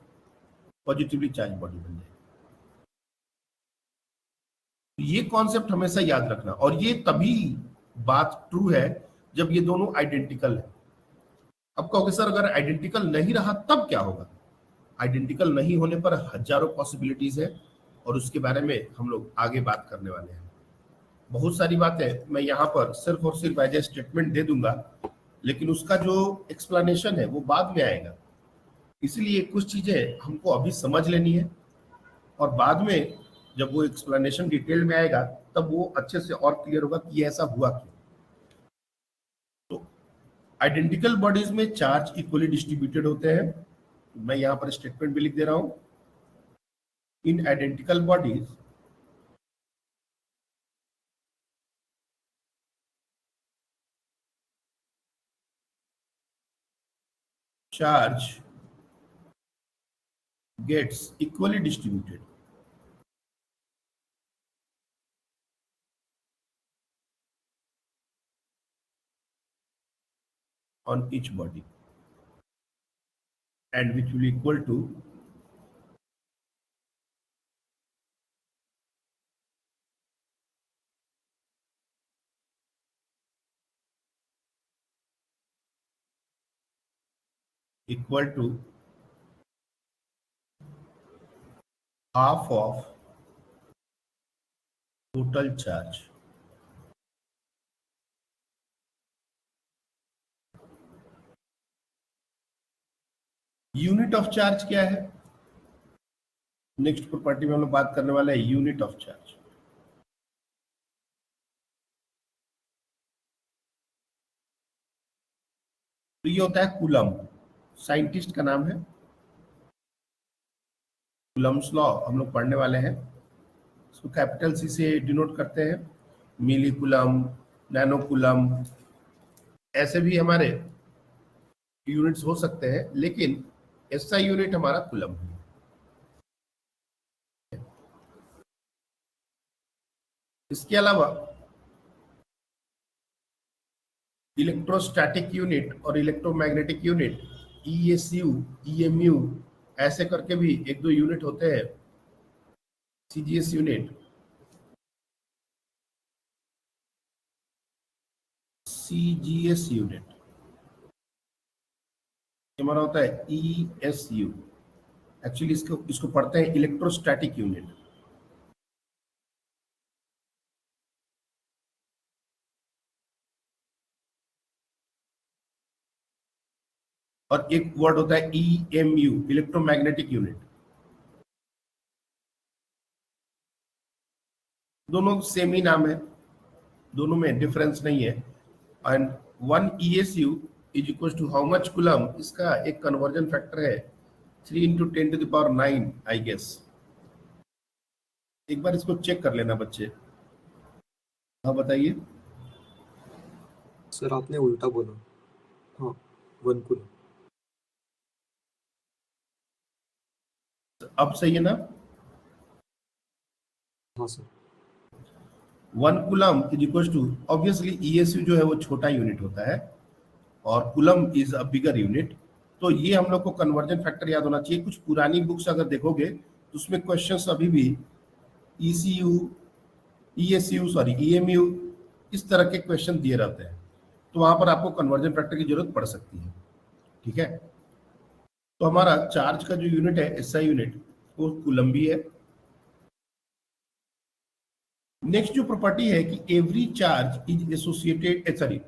Speaker 2: पॉजिटिवली चार्ज बॉडी बन जाएगी। ये कॉन्सेप्ट हमेशा याद रखना, और ये तभी बात ट्रू है जब ये दोनों आइडेंटिकल है। अब कहोगे सर अगर आइडेंटिकल नहीं रहा तब क्या होगा? आइडेंटिकल नहीं होने पर हजारों पॉसिबिलिटीज है, और उसके बारे में हम लोग आगे बात करने वाले हैं। बहुत सारी बातें मैं यहाँ पर सिर्फ और सिर्फ एज ए स्टेटमेंट दे दूंगा, लेकिन उसका जो एक्सप्लेनेशन है वो बाद में आएगा। इसलिए कुछ चीजें हमको अभी समझ लेनी है, और बाद में जब वो एक्सप्लेनेशन डिटेल में आएगा तब वो अच्छे से और क्लियर होगा कि ऐसा हुआ क्यों। तो आइडेंटिकल बॉडीज में चार्ज इक्वली डिस्ट्रीब्यूटेड होते हैं। मैं यहां पर स्टेटमेंट भी लिख दे रहा हूं, in identical bodies charge gets equally distributed on each body, and which will equal to half of total charge. Unit of charge क्या है? नेक्स्ट प्रॉपर्टी में हम लोग बात करने वाले हैं यूनिट ऑफ चार्ज। तो ये होता है कूलम, साइंटिस्ट का नाम है, कूलम्स लॉ हम लोग पढ़ने वाले हैं। इसको कैपिटल सी से डिनोट करते हैं, मिली कूलम, नैनो कूलम, ऐसे भी हमारे यूनिट्स हो सकते हैं, लेकिन ऐसा यूनिट हमारा कूलम है। इसके अलावा इलेक्ट्रोस्टैटिक यूनिट और इलेक्ट्रोमैग्नेटिक यूनिट, ESU, EMU, ऐसे करके भी एक दो यूनिट होते हैं, CGS यूनिट, CGS यूनिट, हमारा होता है ESU। एक्चुअली इसको पढ़ते हैं इलेक्ट्रोस्टैटिक यूनिट। और एक वर्ड होता है EMU, इलेक्ट्रोमैग्नेटिक यूनिट। दोनों सेम ही नाम है, दोनों में डिफरेंस नहीं है। And 1 ESU is equal to how much coulomb, इसका एक कन्वर्जन फैक्टर है 3 × 10⁹ आई गेस। एक बार इसको चेक कर लेना बच्चे। हाँ बताइए
Speaker 4: सर, आपने उल्टा बोला। हाँ, 1 कूलम।
Speaker 2: अब सही है ना?
Speaker 4: हाँ sir.
Speaker 2: 1 coulomb is equal to, obviously ESU जो है वो छोटा यूनिट होता है और coulomb is a bigger unit. तो ये हम लोग को कन्वर्जन फैक्टर याद होना चाहिए। कुछ पुरानी बुक्स अगर देखोगे तो उसमें क्वेश्चंस अभी भी EMU इस तरह के क्वेश्चन दिए रहते हैं, तो वहां पर आपको कन्वर्जन फैक्टर की जरूरत पड़ सकती है। ठीक है, तो हमारा चार्ज का जो यूनिट है SI यूनिट, वो कूलम भी है। नेक्स्ट जो प्रॉपर्टी है कि every charge is associated,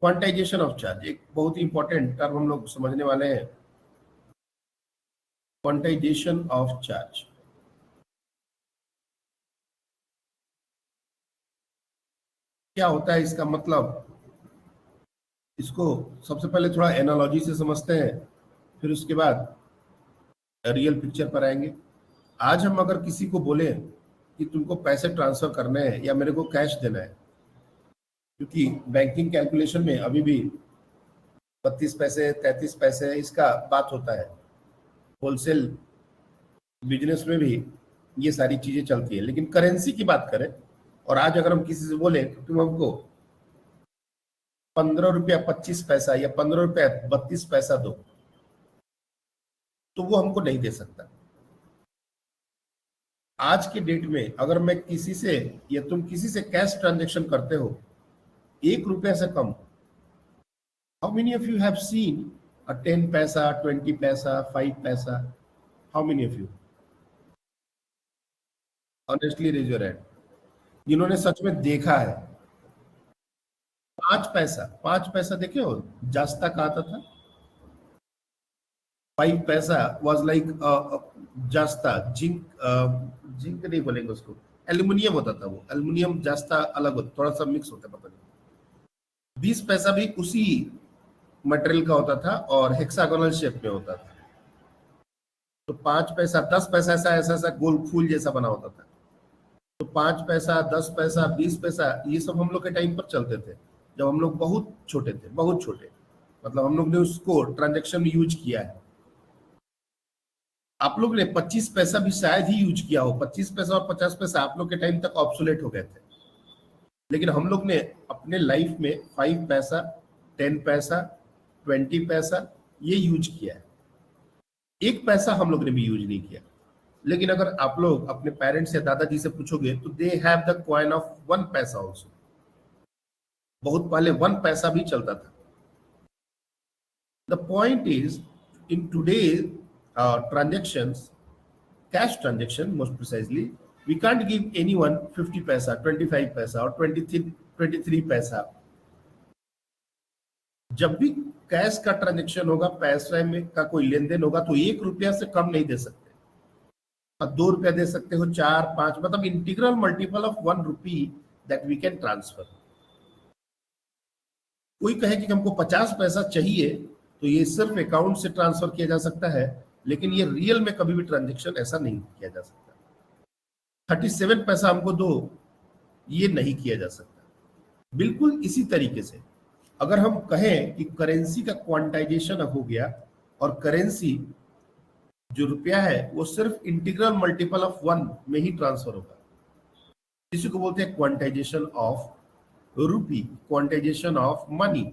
Speaker 2: quantization of charge, एक बहुत ही इंपॉर्टेंट टर्म हम लोग समझने वाले हैं, क्वांटाइजेशन ऑफ चार्ज। क्या होता है इसका मतलब? इसको सबसे पहले थोड़ा एनालॉजी से समझते हैं, फिर उसके बाद रियल पिक्चर पर आएंगे। आज हम अगर किसी को बोले कि तुमको पैसे ट्रांसफर करने हैं या मेरे को कैश देना है, क्योंकि बैंकिंग कैलकुलेशन में अभी भी 32 पैसे 33 पैसे इसका बात होता है, होलसेल बिजनेस में भी ये सारी चीजें चलती है। लेकिन करेंसी की बात करें, और आज अगर हम किसी से बोले कि तुम हमको 15 रुपया 25 पैसा या 15 रुपया 32 पैसा दो, तो वो हमको नहीं दे सकता। आज के डेट में अगर मैं किसी से या तुम किसी से कैश ट्रांजैक्शन करते हो 1 रुपया से कम, how many of you have seen a 10 paisa, 20 paisa, 5 paisa? How many of you honestly raise your hand, जिन्होंने सच में देखा है। 5 पैसा देखे हो? जास्ता का आता था। 5 पैसा वाज लाइक जास्ता, जिंक नहीं बोलेंगे उसको, एल्यूमिनियम होता था वो। एल्यूमिनियम जास्ता अलग होता, थोड़ा सा मिक्स होता, पता नहीं। 20 पैसा भी उसी मटेरियल का होता था और हेक्सागोनल शेप में होता था। तो 5 पैसा, 10 पैसा ऐसा गोल फूल जैसा बना होता था। तो 5 पैसा, 10 पैसा, 20 पैसा, ये सब हम लोग के टाइम पर चलते थे जब हम लोग बहुत छोटे थे, बहुत छोटे, मतलब हम लोग ने उसको ट्रांजैक्शन में यूज किया है। आप लोग ने 25 पैसा भी शायद ही यूज किया हो। 25 पैसा और 50 पैसा आप लोग के टाइम तक ऑब्सोलेट हो गए थे, लेकिन हम लोग ने अपने लाइफ में 5 पैसा, 10 पैसा, 20 पैसा ये यूज किया है। 1 पैसा हम लोग ने भी यूज नहीं किया। लेकिन अगर आप लोग अपने पेरेंट्स या दादाजी से पूछोगे तो they have the coin of 1 पैसा ऑल्सो। बहुत पहले 1 पैसा भी चलता था। The point is in today transactions, cash transaction most precisely, we can't give anyone 50 paisa, 25 paisa or 23 पैसा। जब भी कैश का ट्रांजेक्शन होगा, पैसे में का कोई लेन देन होगा, तो 1 रुपया से कम नहीं दे सकते। और 2 रुपया दे सकते हो, 4, 5, मतलब integral multiple of 1 rupee that we can transfer. कोई कहे कि हमको 50 पैसा चाहिए तो ये सिर्फ अकाउंट से ट्रांसफर किया जा सकता है, लेकिन ये रियल में कभी भी ट्रांजैक्शन ऐसा नहीं किया जा सकता। 37 पैसा हमको दो, ये नहीं किया जा सकता। बिल्कुल इसी तरीके से अगर हम कहें कि करेंसी का क्वांटाइजेशन हो गया और करेंसी जो रुपया है वो सिर्फ इंटीग्रल मल्टीपल ऑफ 1 में ही ट्रांसफर होगा, इसी को बोलते हैं क्वांटाइजेशन ऑफ रूपी, क्वांटाइजेशन ऑफ मनी।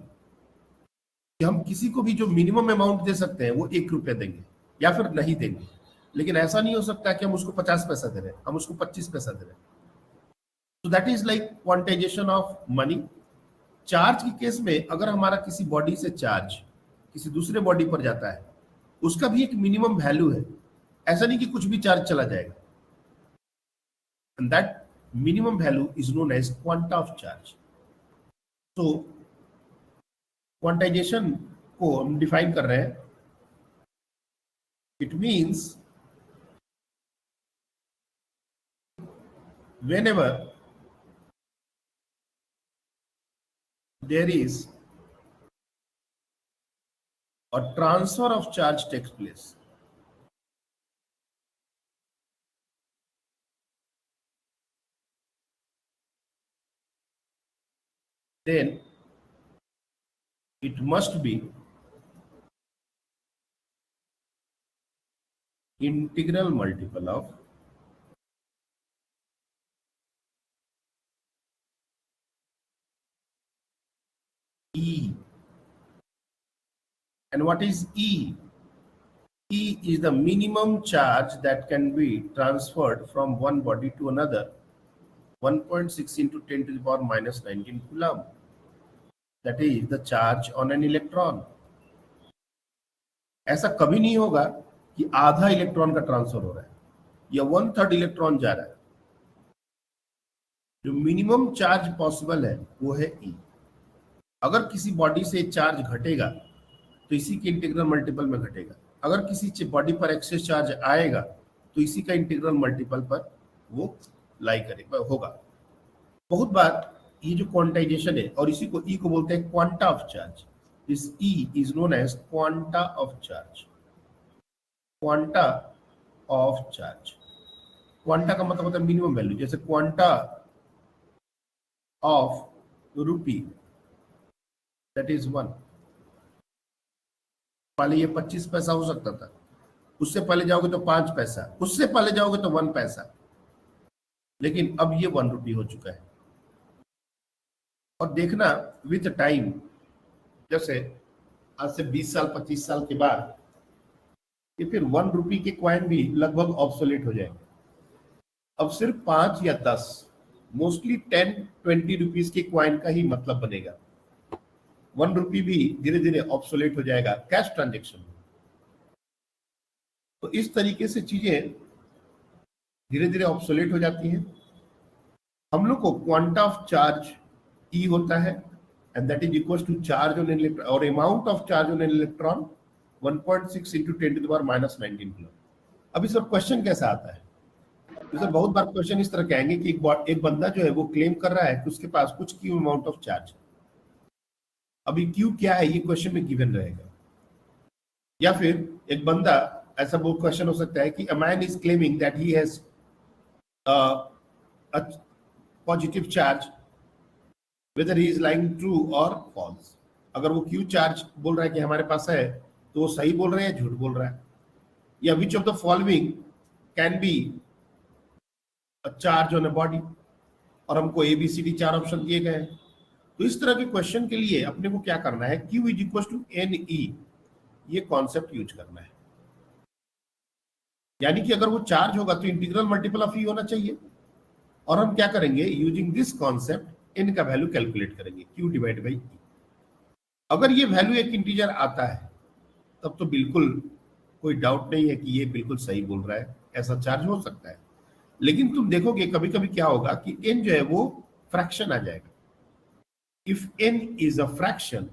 Speaker 2: हम किसी को भी जो मिनिमम अमाउंट दे सकते हैं वो 1 रुपया देंगे या फिर नहीं देंगे, लेकिन ऐसा नहीं हो सकता कि हम उसको 50 पैसा दे रहे हैं, हम उसको 25 पैसा दे रहे हैं। तो that is like quantization of money. Charge के केस में अगर हमारा किसी बॉडी से चार्ज किसी दूसरे बॉडी पर जाता है, उसका भी एक मिनिमम वैल्यू है। ऐसा नहीं कि कुछ भी चार्ज चला जाएगा। And that minimum value is known as quanta of charge. तो क्वांटाइजेशन को हम डिफाइन कर रहे हैं। It means whenever there is a transfer of charge takes place, then it must be integral multiple of E. And what is E? E is the minimum charge that can be transferred from one body to another. 1.6 into 10 to the power minus 19 coulomb. That is the charge on an electron. ऐसा कभी नहीं होगा कि आधा electron का transfer हो रहा है या 1/3 इलेक्ट्रॉन जा रहा है। जो मिनिमम चार्ज पॉसिबल है वो है E। अगर किसी बॉडी से चार्ज घटेगा तो इसी के इंटीग्रल मल्टीपल में घटेगा। अगर किसी बॉडी पर एक्सेस चार्ज आएगा तो इसी का इंटीग्रल मल्टीपल पर वो लाई करेगा होगा। बहुत बार ये जो क्वांटाइजेशन है और इसी को E को बोलते हैं quanta of charge. This E is known as quanta of charge. Quanta of charge, quanta का मतलब होता है मिनिमम वैल्यू। जैसे quanta of rupee that is 1। पहले ये 25 पैसा हो सकता था, उससे पहले जाओगे तो 5 पैसा, उससे पहले जाओगे तो 1 पैसा, लेकिन अब ये 1 रुपी हो चुका है। और देखना विथ टाइम, जैसे आज से 20 साल 25 साल के बाद ये फिर 1 रुपी के कॉइन भी लगभग ऑब्सोलेट हो जाएंगे। अब सिर्फ 5 या 10, मोस्टली 10-20 रुपीज के कॉइन का ही मतलब बनेगा। 1 रुपी भी धीरे धीरे ऑब्सोलेट हो जाएगा कैश ट्रांजेक्शन में। तो इस तरीके से चीजें धीरे धीरे ऑब्सोलेट हो जाती हैं। हम लोग को क्वांटा ऑफ चार्ज E होता है and that is equal to charge on electron और amount of charge on an electron 1.6 into 10 to the power minus 19 kilo. अब इस पर क्वेश्चन कैसा आता है? तो सर बहुत बार क्वेश्चन इस तरह के आएंगे कि एक बंदा जो है वो क्लेम कर रहा है कि उसके पास कुछ क्यू अमाउंट ऑफ चार्ज है। अभी क्यू क्या है ये क्वेश्चन में गिवन रहेगा। या फिर एक बंदा ऐसा वो क्वेश्चन हो सकता है कि a man is claiming that he has positive charge whether he is lying true or false। अगर वो क्यू चार्ज बोल रहा है कि हमारे पास है, तो वो सही बोल रहे हैं या झूठ बोल रहा है, या which of the following can be a charge on a body, और हमको ABCD 4 ऑप्शन दिए गए हैं। तो इस तरह के क्वेश्चन के लिए अपने को क्या करना है, Q is equal to NE, ये कॉन्सेप्ट यूज करना है। यानी कि अगर वो चार्ज होगा तो इंटीग्रल मल्टीपल ऑफ E होना चाहिए, और हम क्या करेंगे, यूजिंग दिस कॉन्सेप्ट n का वैल्यू कैलकुलेट करेंगे, Q डिवाइड बाई E। अगर ये वैल्यू एक इंटीजर आता है तब तो बिल्कुल कोई डाउट नहीं है कि ये बिल्कुल सही बोल रहा है, ऐसा चार्ज हो सकता है। लेकिन तुम देखोगे कभी कभी क्या होगा कि n जो है वो फ्रैक्शन आ जाएगा। If n is a fraction,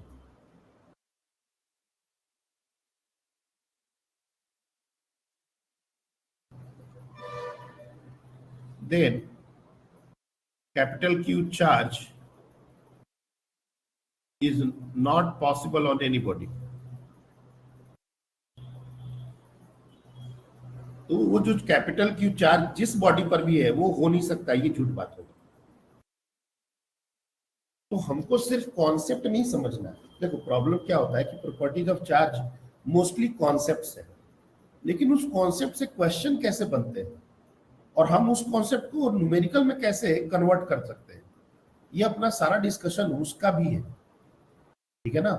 Speaker 2: then capital Q charge is not possible on anybody। तो वो जो कैपिटल Q चार्ज जिस बॉडी पर भी है वो हो नहीं सकता, ये झूठ बात होगी। तो हमको सिर्फ कॉन्सेप्ट नहीं समझना है। देखो प्रॉब्लम क्या होता है कि properties of charge mostly concepts है, लेकिन उस कॉन्सेप्ट से क्वेश्चन कैसे बनते हैं और हम उस कॉन्सेप्ट को न्यूमेरिकल में कैसे कन्वर्ट कर सकते हैं, ये अपना सारा डिस्कशन उसका भी है, ठीक है ना।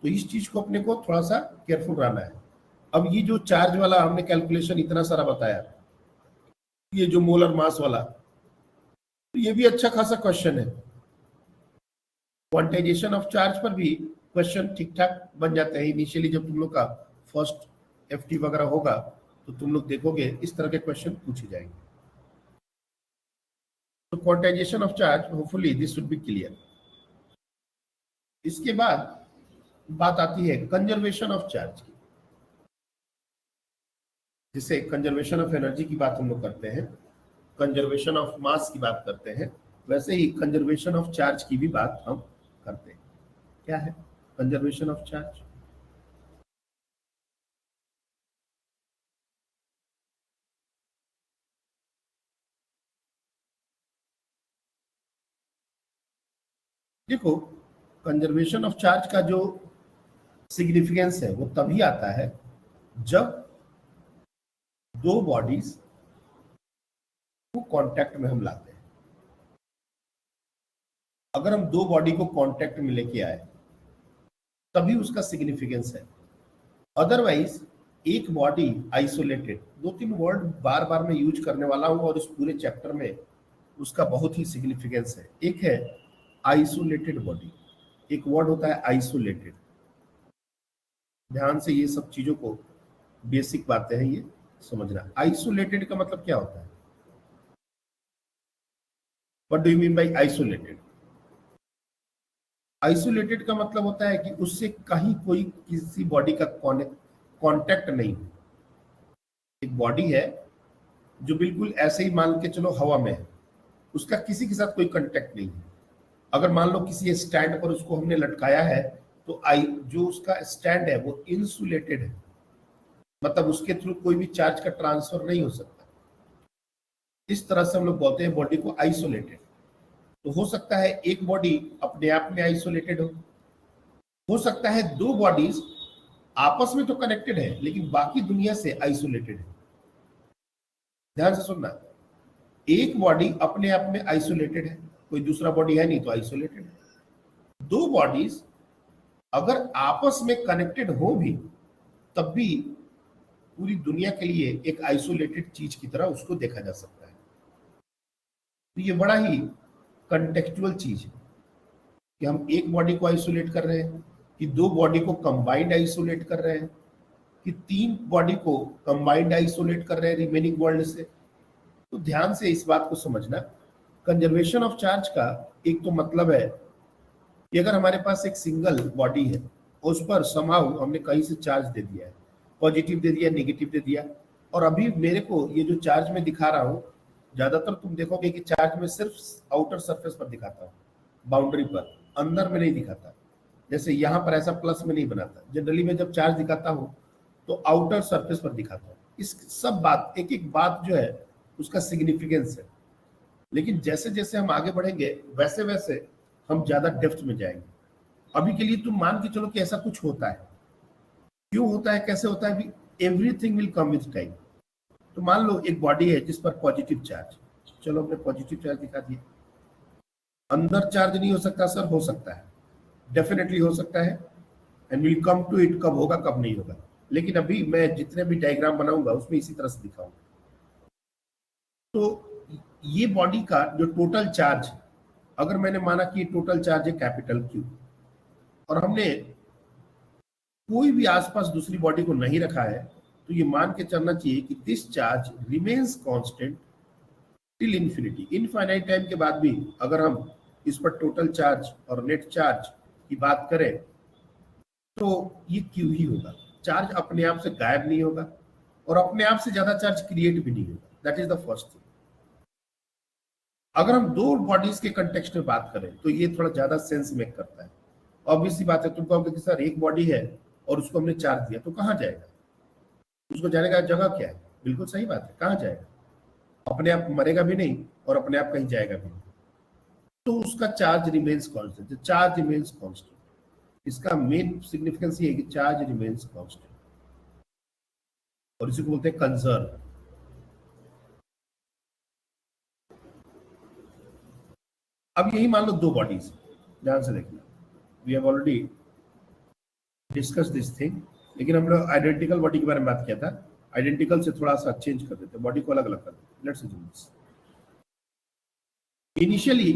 Speaker 2: तो इस चीज को अपने को थोड़ा सा केयरफुल रहना है। अब ये जो चार्ज वाला हमने कैलकुलेशन इतना सारा बताया, ये जो मोलर मास वाला, तो ये भी अच्छा खासा क्वेश्चन है। क्वांटाइजेशन ऑफ चार्ज पर भी क्वेश्चन ठीक ठाक बन जाते हैं। इनिशियली जब तुम लोग का फर्स्ट FT वगैरह होगा तो तुम लोग देखोगे इस तरह के क्वेश्चन पूछे जाएंगे। तो quantization of charge, hopefully this should be clear. इसके बाद बात आती है कंजर्वेशन ऑफ चार्ज की, जिसे कंजर्वेशन ऑफ एनर्जी की बात हम लोग करते हैं, कंजर्वेशन ऑफ मास की बात करते हैं, वैसे ही कंजर्वेशन ऑफ चार्ज की भी बात हम करते हैं। क्या है कंजर्वेशन ऑफ चार्ज? देखो कंजर्वेशन ऑफ चार्ज का जो सिग्निफिकेंस है वो तभी आता है जब दो बॉडीज को कांटेक्ट में हम लाते हैं। अगर हम दो बॉडी को कांटेक्ट में लेके आए तभी उसका सिग्निफिकेंस है। अदरवाइज एक बॉडी आइसोलेटेड, 2-3 वर्ड बार बार मैं यूज करने वाला हूं और इस पूरे चैप्टर में उसका बहुत ही सिग्निफिकेंस है। एक है आइसोलेटेड बॉडी, एक वर्ड होता है आइसोलेटेड। ध्यान से ये सब चीजों को, बेसिक बातें हैं ये समझना। आइसोलेटेड का मतलब क्या होता है? What do you mean by isolated? Isolated का मतलब होता है कि उससे कहीं कोई किसी बॉडी का कांटेक्ट नहीं हो। एक बॉडी है जो बिल्कुल ऐसे ही मान के चलो हवा में है, उसका किसी के साथ कोई कांटेक्ट नहीं है। अगर मान लो किसी स्टैंड पर उसको हमने लटकाया है तो जो उसका स्टैंड है वो इंसुलेटेड है, मतलब उसके थ्रू कोई भी चार्ज का ट्रांसफर नहीं हो सकता। इस तरह से हम लोग बोलते हैं बॉडी को आइसोलेटेड। तो हो सकता है एक बॉडी अपने आप में आइसोलेटेड हो सकता है दो बॉडीज आपस में तो कनेक्टेड है लेकिन बाकी दुनिया से आइसोलेटेड है। ध्यान से सुनना, एक बॉडी अपने आप में आइसोलेटेड है, कोई दूसरा बॉडी है नहीं तो आइसोलेटेड है। दो बॉडीज अगर आपस में कनेक्टेड हो भी तब भी पूरी दुनिया के लिए एक आइसोलेटेड चीज की तरह उसको देखा जा सकता है। तो ये बड़ा ही कंटेक्चुअल चीज है कि हम एक बॉडी को आइसोलेट कर रहे हैं, कि दो बॉडी को कंबाइंड आइसोलेट कर रहे हैं, कि तीन बॉडी को कंबाइंड आइसोलेट कर रहे हैं रिमेनिंग वर्ल्ड से। तो ध्यान से इस बात को समझना। कंजर्वेशन ऑफ चार्ज का एक तो मतलब है कि अगर हमारे पास एक सिंगल बॉडी है उस पर समहाउ हमने कहीं से चार्ज दे दिया है, पॉजिटिव दे दिया, नेगेटिव दे दिया, और अभी मेरे को ये जो चार्ज में दिखा रहा हूं, ज्यादातर तुम देखोगे कि चार्ज में सिर्फ आउटर सरफेस पर दिखाता हूं, बाउंड्री पर, अंदर में नहीं दिखाता। जैसे यहाँ पर ऐसा प्लस में नहीं बनाता। जनरली मैं जब चार्ज दिखाता हूँ तो आउटर सरफेस पर दिखाता हूँ। इस सब बात, एक एक बात जो है उसका सिग्निफिकेंस है। लेकिन जैसे जैसे हम आगे बढ़ेंगे वैसे वैसे हम ज्यादा डेप्थ में जाएंगे। अभी के लिए तुम मान के चलो कि ऐसा कुछ होता है, क्यों होता है, कैसे होता है, everything will come with time. तो मान लो एक बॉडी है जिस पर पॉजिटिव चार्ज, चलो हमने पॉजिटिव चार्ज दिखा दिया। अंदर चार्ज नहीं हो सकता सर? हो सकता है, डेफिनेटली हो सकता है, and will come to it, कब होगा कब नहीं होगा। लेकिन अभी मैं जितने भी डायग्राम बनाऊंगा उसमें इसी तरह से दिखाऊंगा। तो ये बॉडी का जो टोटल चार्ज, अगर मैंने माना कि टोटल चार्ज है कैपिटल क्यू, और हमने कोई भी आसपास दूसरी बॉडी को नहीं रखा है, तो ये मान के चलना चाहिए कि this charge remains constant till infinity. Infinite time के बाद भी अगर हम इस पर टोटल चार्ज और नेट चार्ज की बात करें तो ये क्यू ही होगा। चार्ज अपने आप से गायब नहीं होगा और अपने आप से ज्यादा चार्ज क्रिएट भी नहीं होगा। That is the first thing. अगर हम दो बॉडीज के कंटेक्स्ट में बात करें तो ये थोड़ा ज्यादा सेंस मेक करता है। ऑब्वियसली बात है, तुम कहोगे कि सर एक बॉडी है और उसको हमने चार्ज दिया तो कहाँ जाएगा, उसको जाने का जगह क्या है? बिल्कुल सही बात है, कहाँ जाएगा? अपने आप मरेगा भी नहीं और अपने आप कहीं जाएगा भी नहीं, तो उसका charge remains constant. Charge remains constant, इसका मेन सिग्निफिकेंस ये है कि चार्ज रिमेन्स कांस्टेंट, और इसी को बोलते हैं कंजर्व। अब यही मान लो दो बॉडीज, ध्यान से देखना, we have already discuss this thing, लेकिन हम लोग आइडेंटिकल बॉडी के बारे में बात किया था। आइडेंटिकल से थोड़ा सा चेंज कर देते हैं, बॉडी को अलग अलग कर देते हैं। लेट्स अज्यूम दिस, इनिशियली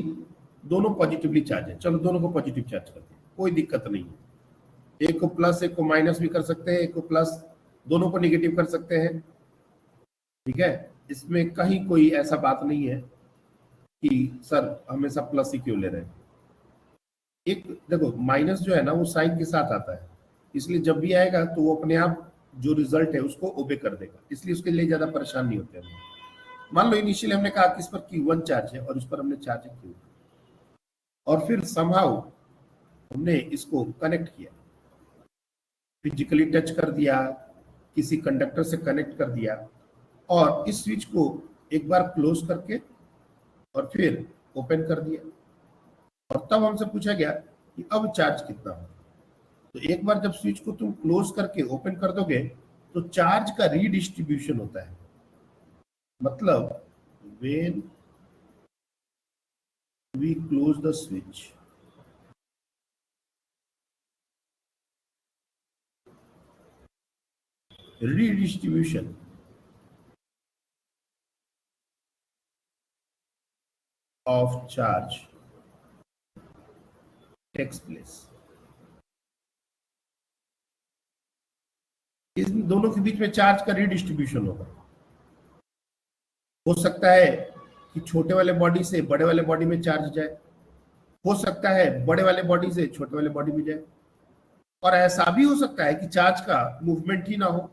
Speaker 2: दोनों पॉजिटिवली चार्ज है, चलो दोनों को पॉजिटिव चार्ज करते हैं, कोई दिक्कत नहीं है। एक को प्लस एक को माइनस भी कर सकते हैं, एक को प्लस, दोनों को निगेटिव कर सकते हैं, ठीक है। इसमें कहीं कोई ऐसा बात नहीं है कि सर हमेशा प्लस ही क्यों ले रहे हैं। एक देखो, माइनस जो है ना वो साइन के साथ आता है, इसलिए जब भी आएगा तो वो अपने आप जो रिजल्ट है उसको ओबे कर देगा, इसलिए उसके लिए ज्यादा परेशान नहीं होते हैं। मान लो इनिशियली हमने कहा कि इस पर Q1 चार्ज है और इस पर हमने चार्ज है Q, और फिर समहाउ हमने इसको कनेक्ट किया, फिजिकली टच कर दिया, किसी कंडक्टर से कनेक्ट कर दिया, और इस स्विच को एक बार क्लोज करके और फिर ओपन कर दिया, और तब हमसे पूछा गया कि अब चार्ज कितना हो। तो एक बार जब स्विच को तुम क्लोज करके ओपन कर दोगे तो चार्ज का रीडिस्ट्रीब्यूशन होता है। मतलब when we close the switch, redistribution of charge takes place। इन दोनों के बीच में चार्ज का रीडिस्ट्रीब्यूशन होगा। हो सकता है कि छोटे वाले बॉडी से बड़े वाले बॉडी में चार्ज जाए, हो सकता है बड़े वाले बॉडी से छोटे वाले बॉडी में जाए, और ऐसा भी हो सकता है कि चार्ज का मूवमेंट ही ना हो,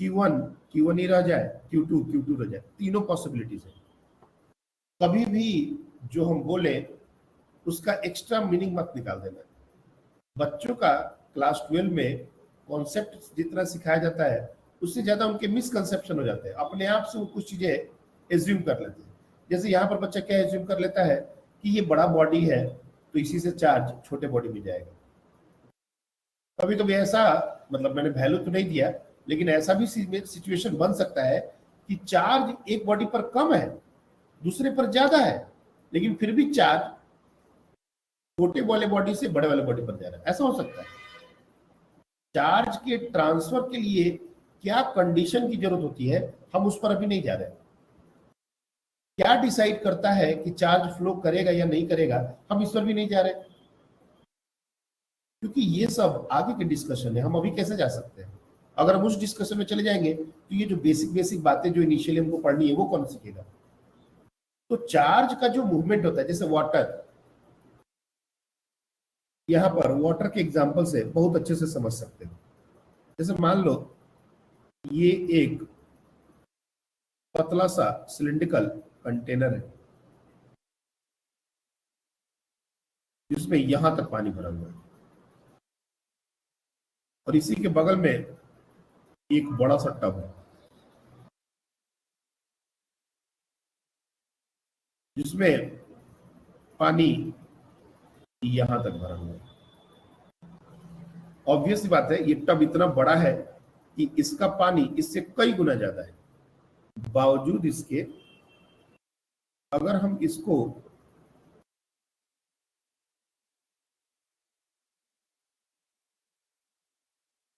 Speaker 2: Q1 ही रह जाए, Q2 रह जाए। तीनों पॉसिबिलिटीज है। कभी भी जो हम बोले उसका एक्स्ट्रा मीनिंग मत निकाल देना। बच्चों का क्लास 12 में कॉन्सेप्ट जितना सिखाया जाता है उससे ज्यादा उनके मिसकंसेप्शन हो जाते हैं। अपने आप से वो कुछ चीजें एज्यूम कर लेते हैं। जैसे यहाँ पर बच्चा क्या एज्यूम कर लेता है कि ये बड़ा बॉडी है तो इसी से चार्ज छोटे बॉडी में जाएगा। कभी कभी ऐसा, मतलब मैंने वैल्यू तो नहीं दिया, लेकिन ऐसा भी सिचुएशन बन सकता है कि चार्ज एक बॉडी पर कम है, दूसरे पर ज्यादा है, लेकिन फिर भी चार्ज छोटे वाले बॉडी से बड़े वाले बॉडी पर जा रहा है। ऐसा हो सकता है। चार्ज के ट्रांसफर के लिए क्या कंडीशन की जरूरत होती है, हम उस पर अभी नहीं जा रहे। क्या डिसाइड करता है कि चार्ज फ्लो करेगा या नहीं करेगा, हम इस पर भी नहीं जा रहे, क्योंकि ये सब आगे के डिस्कशन है। हम अभी कैसे जा सकते हैं? अगर हम उस डिस्कशन में चले जाएंगे तो ये जो बेसिक बातें जो इनिशियली हमको पढ़नी है वो कौन सीखेगा? तो चार्ज का जो मूवमेंट होता है, जैसे वाटर, यहां पर वाटर के एग्जांपल से बहुत अच्छे से समझ सकते हो। जैसे मान लो ये एक पतला सा सिलिंड्रिकल कंटेनर है जिसमें यहां तक पानी भरा हुआ है, और इसी के बगल में एक बड़ा सा टब है जिसमें पानी यहां तक भरा हुआ है। ऑब्वियस बात है, ये टब इतना बड़ा है कि इसका पानी इससे कई गुना ज्यादा है। बावजूद इसके अगर हम इसको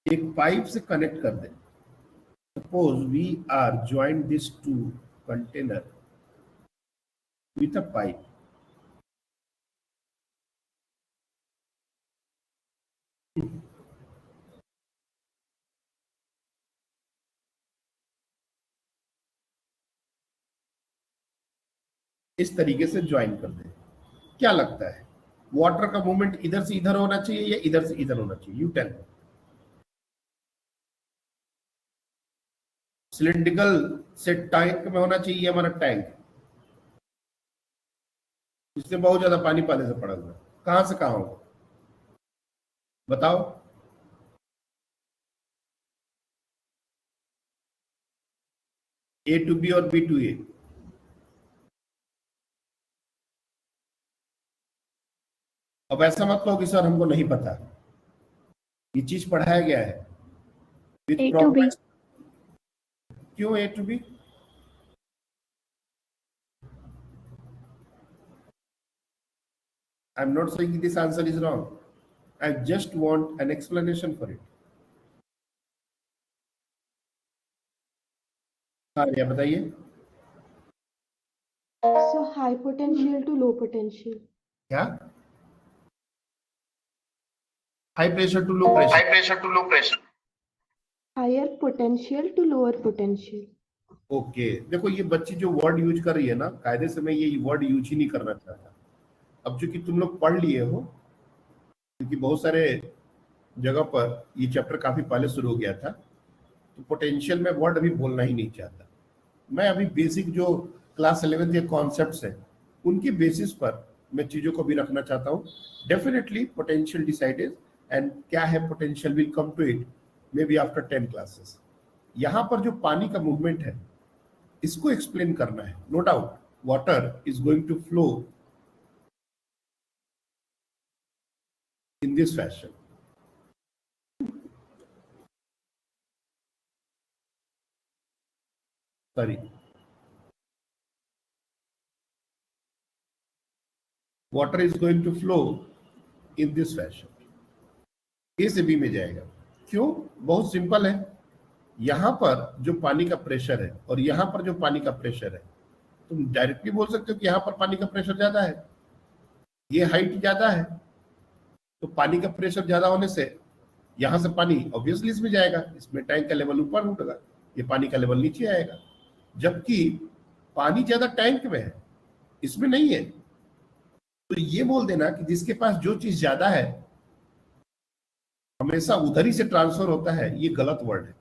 Speaker 2: एक पाइप से कनेक्ट कर दें, suppose we are join this two container with a pipe, इस तरीके से ज्वाइन कर दें, क्या लगता है वाटर का मूवमेंट इधर से इधर होना चाहिए या इधर से इधर होना चाहिए? You tell. सिलिंड्रिकल से टैंक में होना चाहिए हमारा टैंक, इसमें बहुत ज्यादा पानी पहले से पड़ा हुआ, कहां से कहां होगा बताओ? ए टू बी और बी टू ए। अब ऐसा मत कहो कि सर हमको नहीं पता, ये चीज पढ़ाया गया है with
Speaker 3: A to
Speaker 2: proper.
Speaker 3: B.
Speaker 2: क्यों A to B? I am not saying this answer is wrong, I just want an explanation for it. हाँ भैया बताइए।
Speaker 6: So high potential to low potential.
Speaker 2: क्या? High pressure to low pressure.
Speaker 7: high pressure to low pressure.
Speaker 6: Higher potential to lower potential.
Speaker 2: Okay देखो ये बच्ची जो word use कर रही है ना, कायदे से मैं ये वर्ड यूज ही नहीं करना चाहता। अब चूंकि तुम लोग पढ़ लिए हो, क्योंकि बहुत सारे जगह पर ये चैप्टर काफी पहले शुरू हो गया था, तो पोटेंशियल में वर्ड अभी बोलना ही नहीं चाहता। मैं अभी बेसिक जो क्लास 11 के कॉन्सेप्ट्स हैं उनके बेसिस पर मैं चीजों को भी रखना चाहता हूँ। डेफिनेटली पोटेंशियल डिसाइडेड एंड क्या है potential will come to it may be after 10 classes. यहाँ पर जो पानी का मूवमेंट है इसको एक्सप्लेन करना है। No doubt water is going to flow in this fashion. Sorry, water is going to flow in this fashion. A से बी में जाएगा। क्यों? बहुत सिंपल है, यहां पर जो पानी का प्रेशर है और यहां पर जो पानी का प्रेशर है, तुम डायरेक्टली बोल सकते हो कि यहां पर पानी का प्रेशर ज्यादा है, ये हाइट ज्यादा है, तो पानी का प्रेशर ज्यादा होने से यहां से पानी ऑब्वियसली इसमें जाएगा, इसमें टैंक का लेवल ऊपर उठेगा, ये पानी का लेवल नीचे आएगा। जबकि पानी ज्यादा टैंक में है, इसमें नहीं है। तो ये बोल देना कि जिसके पास जो चीज ज्यादा है हमेशा उधर ही से ट्रांसफर होता है, ये गलत वर्ड है,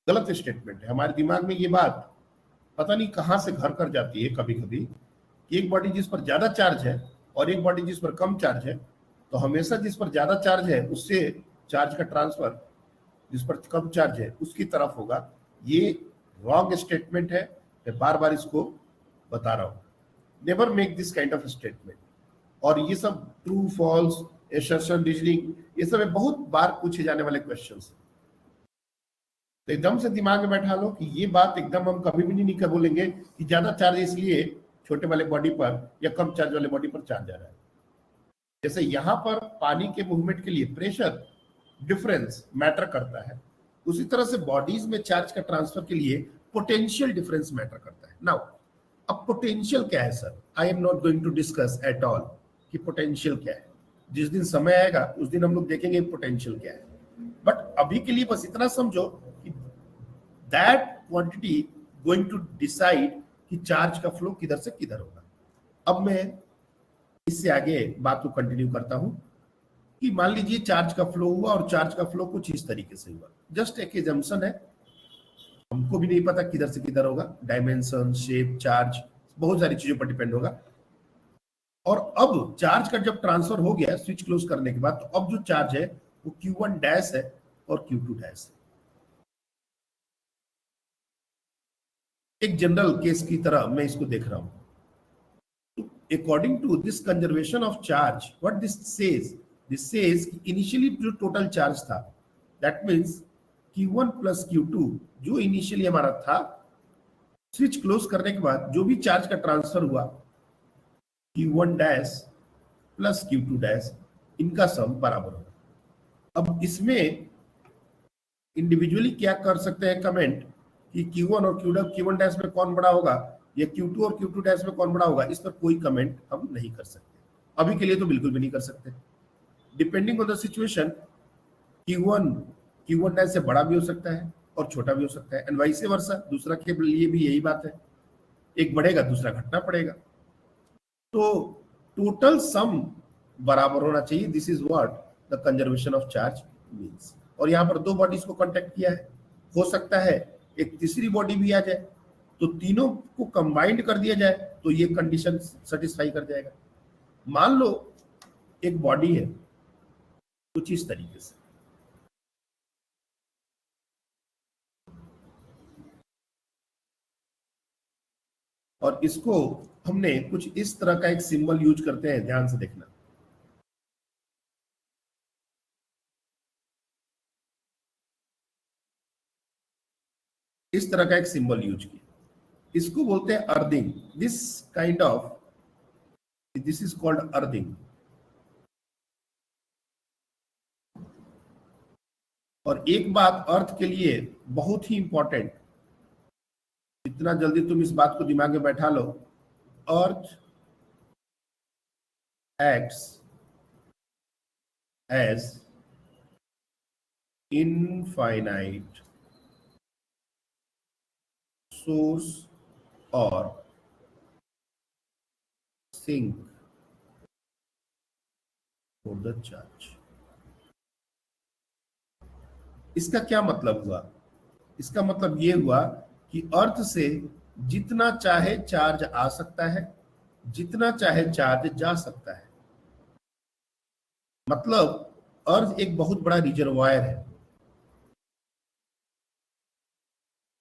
Speaker 2: गलत स्टेटमेंट है। हमारे दिमाग में ये बात पता नहीं कहां से घर कर जाती है कभी कभी, कि एक बॉडी जिस पर ज्यादा चार्ज है और एक बॉडी जिस पर कम चार्ज है, तो हमेशा जिस पर ज्यादा चार्ज है उससे चार्ज का ट्रांसफर जिस पर कम चार्ज है उसकी तरफ होगा। ये रॉन्ग स्टेटमेंट है, मैं बार बार इसको बता रहा हूं। Never make this kind of statement. और ये सब ट्रू फॉल्स एसर्शन रीजनिंग ये सब बहुत बार पूछे जाने वाले क्वेश्चंस हैं, तो एकदम से दिमाग में बैठा लो कि ये बात एकदम हम कभी भी नहीं कर बोलेंगे कि ज्यादा चार्ज इसलिए छोटे वाले बॉडी पर या कम चार्ज वाले बॉडी पर चार्ज आ रहा है। जैसे यहां पर पानी के मूवमेंट के लिए प्रेशर डिफरेंस मैटर करता है, उसी तरह से बॉडीज में चार्ज का ट्रांसफर के लिए पोटेंशियल डिफरेंस मैटर करता है। नाउ अब पोटेंशियल क्या है sir? I am not going to discuss at all कि पोटेंशियल क्या है। जिस दिन समय आएगा उस दिन हम लोग देखेंगे पोटेंशियल क्या है, बट अभी के लिए बस इतना समझो कि that quantity going to decide कि चार्ज का फ्लो किधर से किधर होगा। अब मैं इससे आगे बात को कंटिन्यू करता हूं कि मान लीजिए चार्ज का फ्लो हुआ और चार्ज का फ्लो कुछ इस तरीके से हुआ। जस्ट एक एजम्पशन है, हमको भी नहीं पता किधर से किधर होगा, डायमेंशन, शेप, चार्ज, बहुत सारी चीजों पर डिपेंड होगा। और अब चार्ज का जब ट्रांसफर हो गया स्विच क्लोज करने के बाद, तो अब जो चार्ज है वो Q1 डैश है और Q2 डैश है। एक जनरल केस की तरह मैं इसको देख रहा हूं। According to this conservation of charge, what this says this says कि इनिशियली जो टोटल चार्ज था, that means Q1 plus Q2 जो इनिशियली हमारा था, स्विच क्लोज करने के बाद जो भी चार्ज का ट्रांसफर हुआ Q1 dash plus Q2 dash, इनका सम बराबर होगा। अब इसमें इंडिविजुअली क्या कर सकते हैं कमेंट कि Q1 और Q1 डैश में कौन बड़ा होगा या Q2 और Q2 डैश में कौन बड़ा होगा, इस पर कोई कमेंट हम नहीं कर सकते, अभी के लिए तो बिल्कुल भी नहीं कर सकते। Depending on the situation Q1 dash से बड़ा भी हो सकता है और छोटा भी हो सकता है, एंड वाइस वर्सा, दूसरा के लिए भी यही बात है, एक बढ़ेगा दूसरा घटना पड़ेगा। तो टोटल सम बराबर होना चाहिए, this is what the conservation of charge means. और यहाँ पर दो बॉडीज को कांटेक्ट किया है, हो सकता है एक तीसरी बॉडी भी आ जाए, तो तीनों को कंबाइंड कर दिया जाए तो ये कंडीशन सेटिस्फाई कर जाएगा। मान लो एक बॉडी है कुछ इस तरीके से, और इसको हमने कुछ इस तरह का एक सिंबल यूज करते हैं, ध्यान से देखना। इस तरह का एक सिंबल यूज किया, इसको बोलते हैं earthing. This is called earthing. और एक बात अर्थ के लिए बहुत ही इंपॉर्टेंट, जितना जल्दी तुम इस बात को दिमाग में बैठा लो, अर्थ एक्ट्स एज इनफाइनाइट सोर्स और सिंक फॉर द चार्ज। इसका क्या मतलब हुआ? इसका मतलब यह हुआ कि अर्थ से जितना चाहे चार्ज आ सकता है, जितना चाहे चार्ज जा सकता है। मतलब अर्थ एक बहुत बड़ा रिजर्वायर है।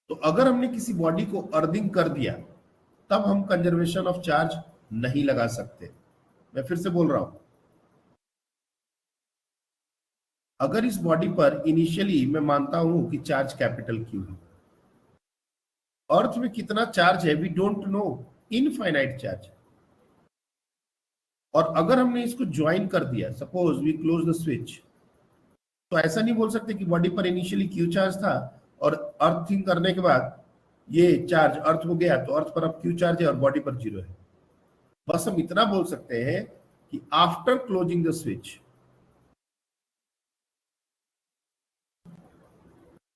Speaker 2: तो अगर हमने किसी बॉडी को अर्थिंग कर दिया तब हम कंजर्वेशन ऑफ चार्ज नहीं लगा सकते। मैं फिर से बोल रहा हूं, अगर इस बॉडी पर इनिशियली मैं मानता हूं कि चार्ज कैपिटल Q है, अर्थ में कितना चार्ज है we don't know, infinite charge. और अगर हमने इसको ज्वाइन कर दिया, suppose we close the switch, तो ऐसा नहीं बोल सकते कि बॉडी पर इनिशियली Q चार्ज था और अर्थिंग करने के बाद ये चार्ज अर्थ को गया तो अर्थ पर अब Q चार्ज है और बॉडी पर 0 है। बस हम इतना बोल सकते हैं कि after closing the switch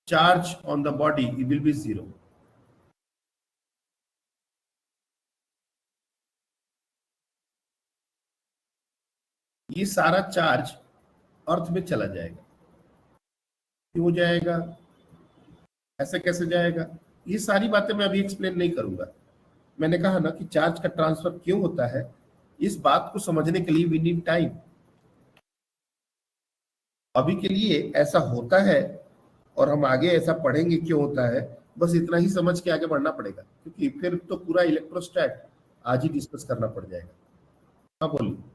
Speaker 2: charge on the body will be 0। ये सारा चार्ज अर्थ में चला जाएगा। क्यों जाएगा, ऐसे कैसे जाएगा, ये सारी बातें मैं अभी एक्सप्लेन नहीं करूंगा। मैंने कहा ना कि चार्ज का ट्रांसफर क्यों होता है, इस बात को समझने के लिए वी नीड टाइम। अभी के लिए ऐसा होता है और हम आगे ऐसा पढ़ेंगे क्यों होता है, बस इतना ही समझ के आगे बढ़ना पड़ेगा, क्योंकि फिर तो पूरा इलेक्ट्रोस्टैट आज ही डिस्कस करना पड़ जाएगा। हाँ बोलिए।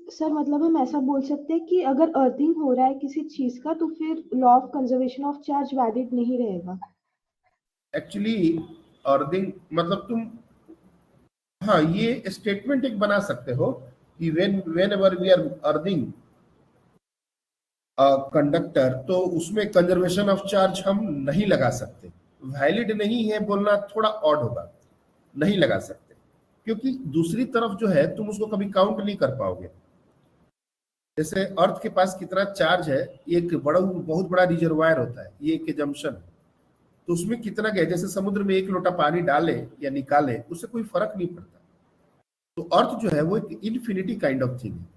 Speaker 6: सर मतलब हम ऐसा बोल सकते हैं कि अगर अर्थिंग हो रहा है किसी चीज का तो फिर law of conservation of charge valid नहीं रहेगा।
Speaker 2: एक्चुअली अर्थिंग मतलब तुम, हाँ ये स्टेटमेंट एक बना सकते हो कि whenever we are earthing conductor, तो उसमें कंजर्वेशन ऑफ चार्ज हम नहीं लगा सकते। वैलिड नहीं है बोलना थोड़ा ऑड होगा, नहीं लगा सकते, क्योंकि दूसरी तरफ जो है तुम उसको कभी काउंट नहीं कर पाओगे। जैसे अर्थ के पास कितना चार्ज है, एक बहुत बड़ा रिजर्वायर होता है, ये एक जंक्शन, तो उसमें कितना गया, जैसे समुद्र में 1 लोटा पानी डाले या निकाले उससे कोई फर्क नहीं पड़ता। तो अर्थ जो है वो एक इन्फिनिटी काइंड ऑफ थिंग है,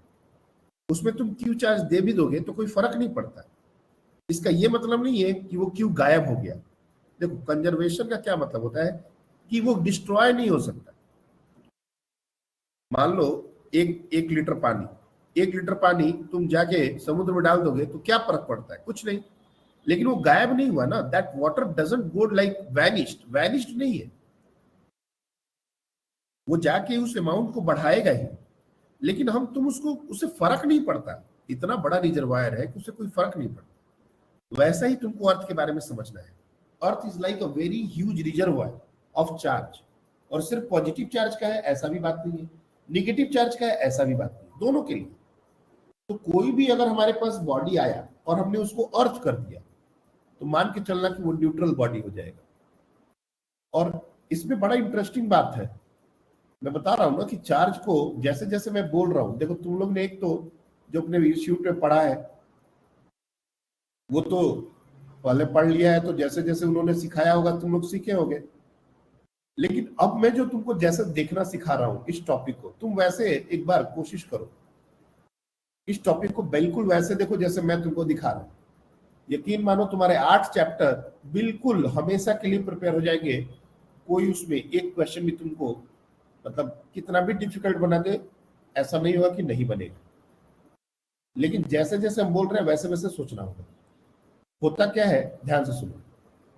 Speaker 2: उसमें तुम Q चार्ज दे भी दोगे तो कोई फर्क नहीं पड़ता। इसका ये मतलब नहीं है कि वो Q गायब हो गया। देखो कंजर्वेशन का क्या मतलब होता है कि वो डिस्ट्रॉय नहीं हो सकता। मान लो एक लीटर पानी, 1 लीटर पानी तुम जाके समुद्र में डाल दोगे तो क्या फर्क पड़ता है, कुछ नहीं, लेकिन वो गायब नहीं हुआ ना। That water doesn't go like vanished नहीं है, वो जाके उस अमाउंट को बढ़ाएगा ही। लेकिन हम तुम उससे फर्क नहीं पड़ता, इतना बड़ा रिजर्वायर है कि उससे कोई फर्क नहीं पड़ता। वैसा ही तुमको अर्थ के बारे में समझना है। Earth is like a very huge reservoir of charge, और सिर्फ पॉजिटिव चार्ज का है ऐसा भी बात नहीं है, निगेटिव चार्ज का है ऐसा भी बात नहीं, दोनों के लिए। तो कोई भी अगर हमारे पास बॉडी आया और हमने उसको अर्थ कर दिया तो मान के चलना कि वो न्यूट्रल बॉडी हो जाएगा। और इसमें बड़ा इंटरेस्टिंग बात है, मैं बता रहा हूं ना कि चार्ज को जैसे जैसे मैं बोल रहा हूं, देखो तुम लोग ने एक तो जो अपने इंस्टीट्यूट में पढ़ा है वो तो पहले पढ़ लिया है, तो जैसे जैसे उन्होंने सिखाया होगा तुम लोग सीखे होगे। लेकिन अब मैं जो तुमको जैसे देखना सिखा रहा हूं इस टॉपिक को, तुम वैसे एक बार कोशिश करो, इस टॉपिक को बिल्कुल वैसे देखो जैसे मैं तुमको दिखा रहा हूं। यकीन मानो तुम्हारे 8 चैप्टर बिल्कुल हमेशा के लिए प्रिपेयर हो जाएंगे। कोई उसमें एक क्वेश्चन भी तुमको मतलब कितना भी डिफिकल्ट बना दे ऐसा नहीं होगा कि नहीं बनेगा, लेकिन जैसे जैसे हम बोल रहे हैं वैसे वैसे सोचना होगा। होता क्या है, ध्यान से सुनो।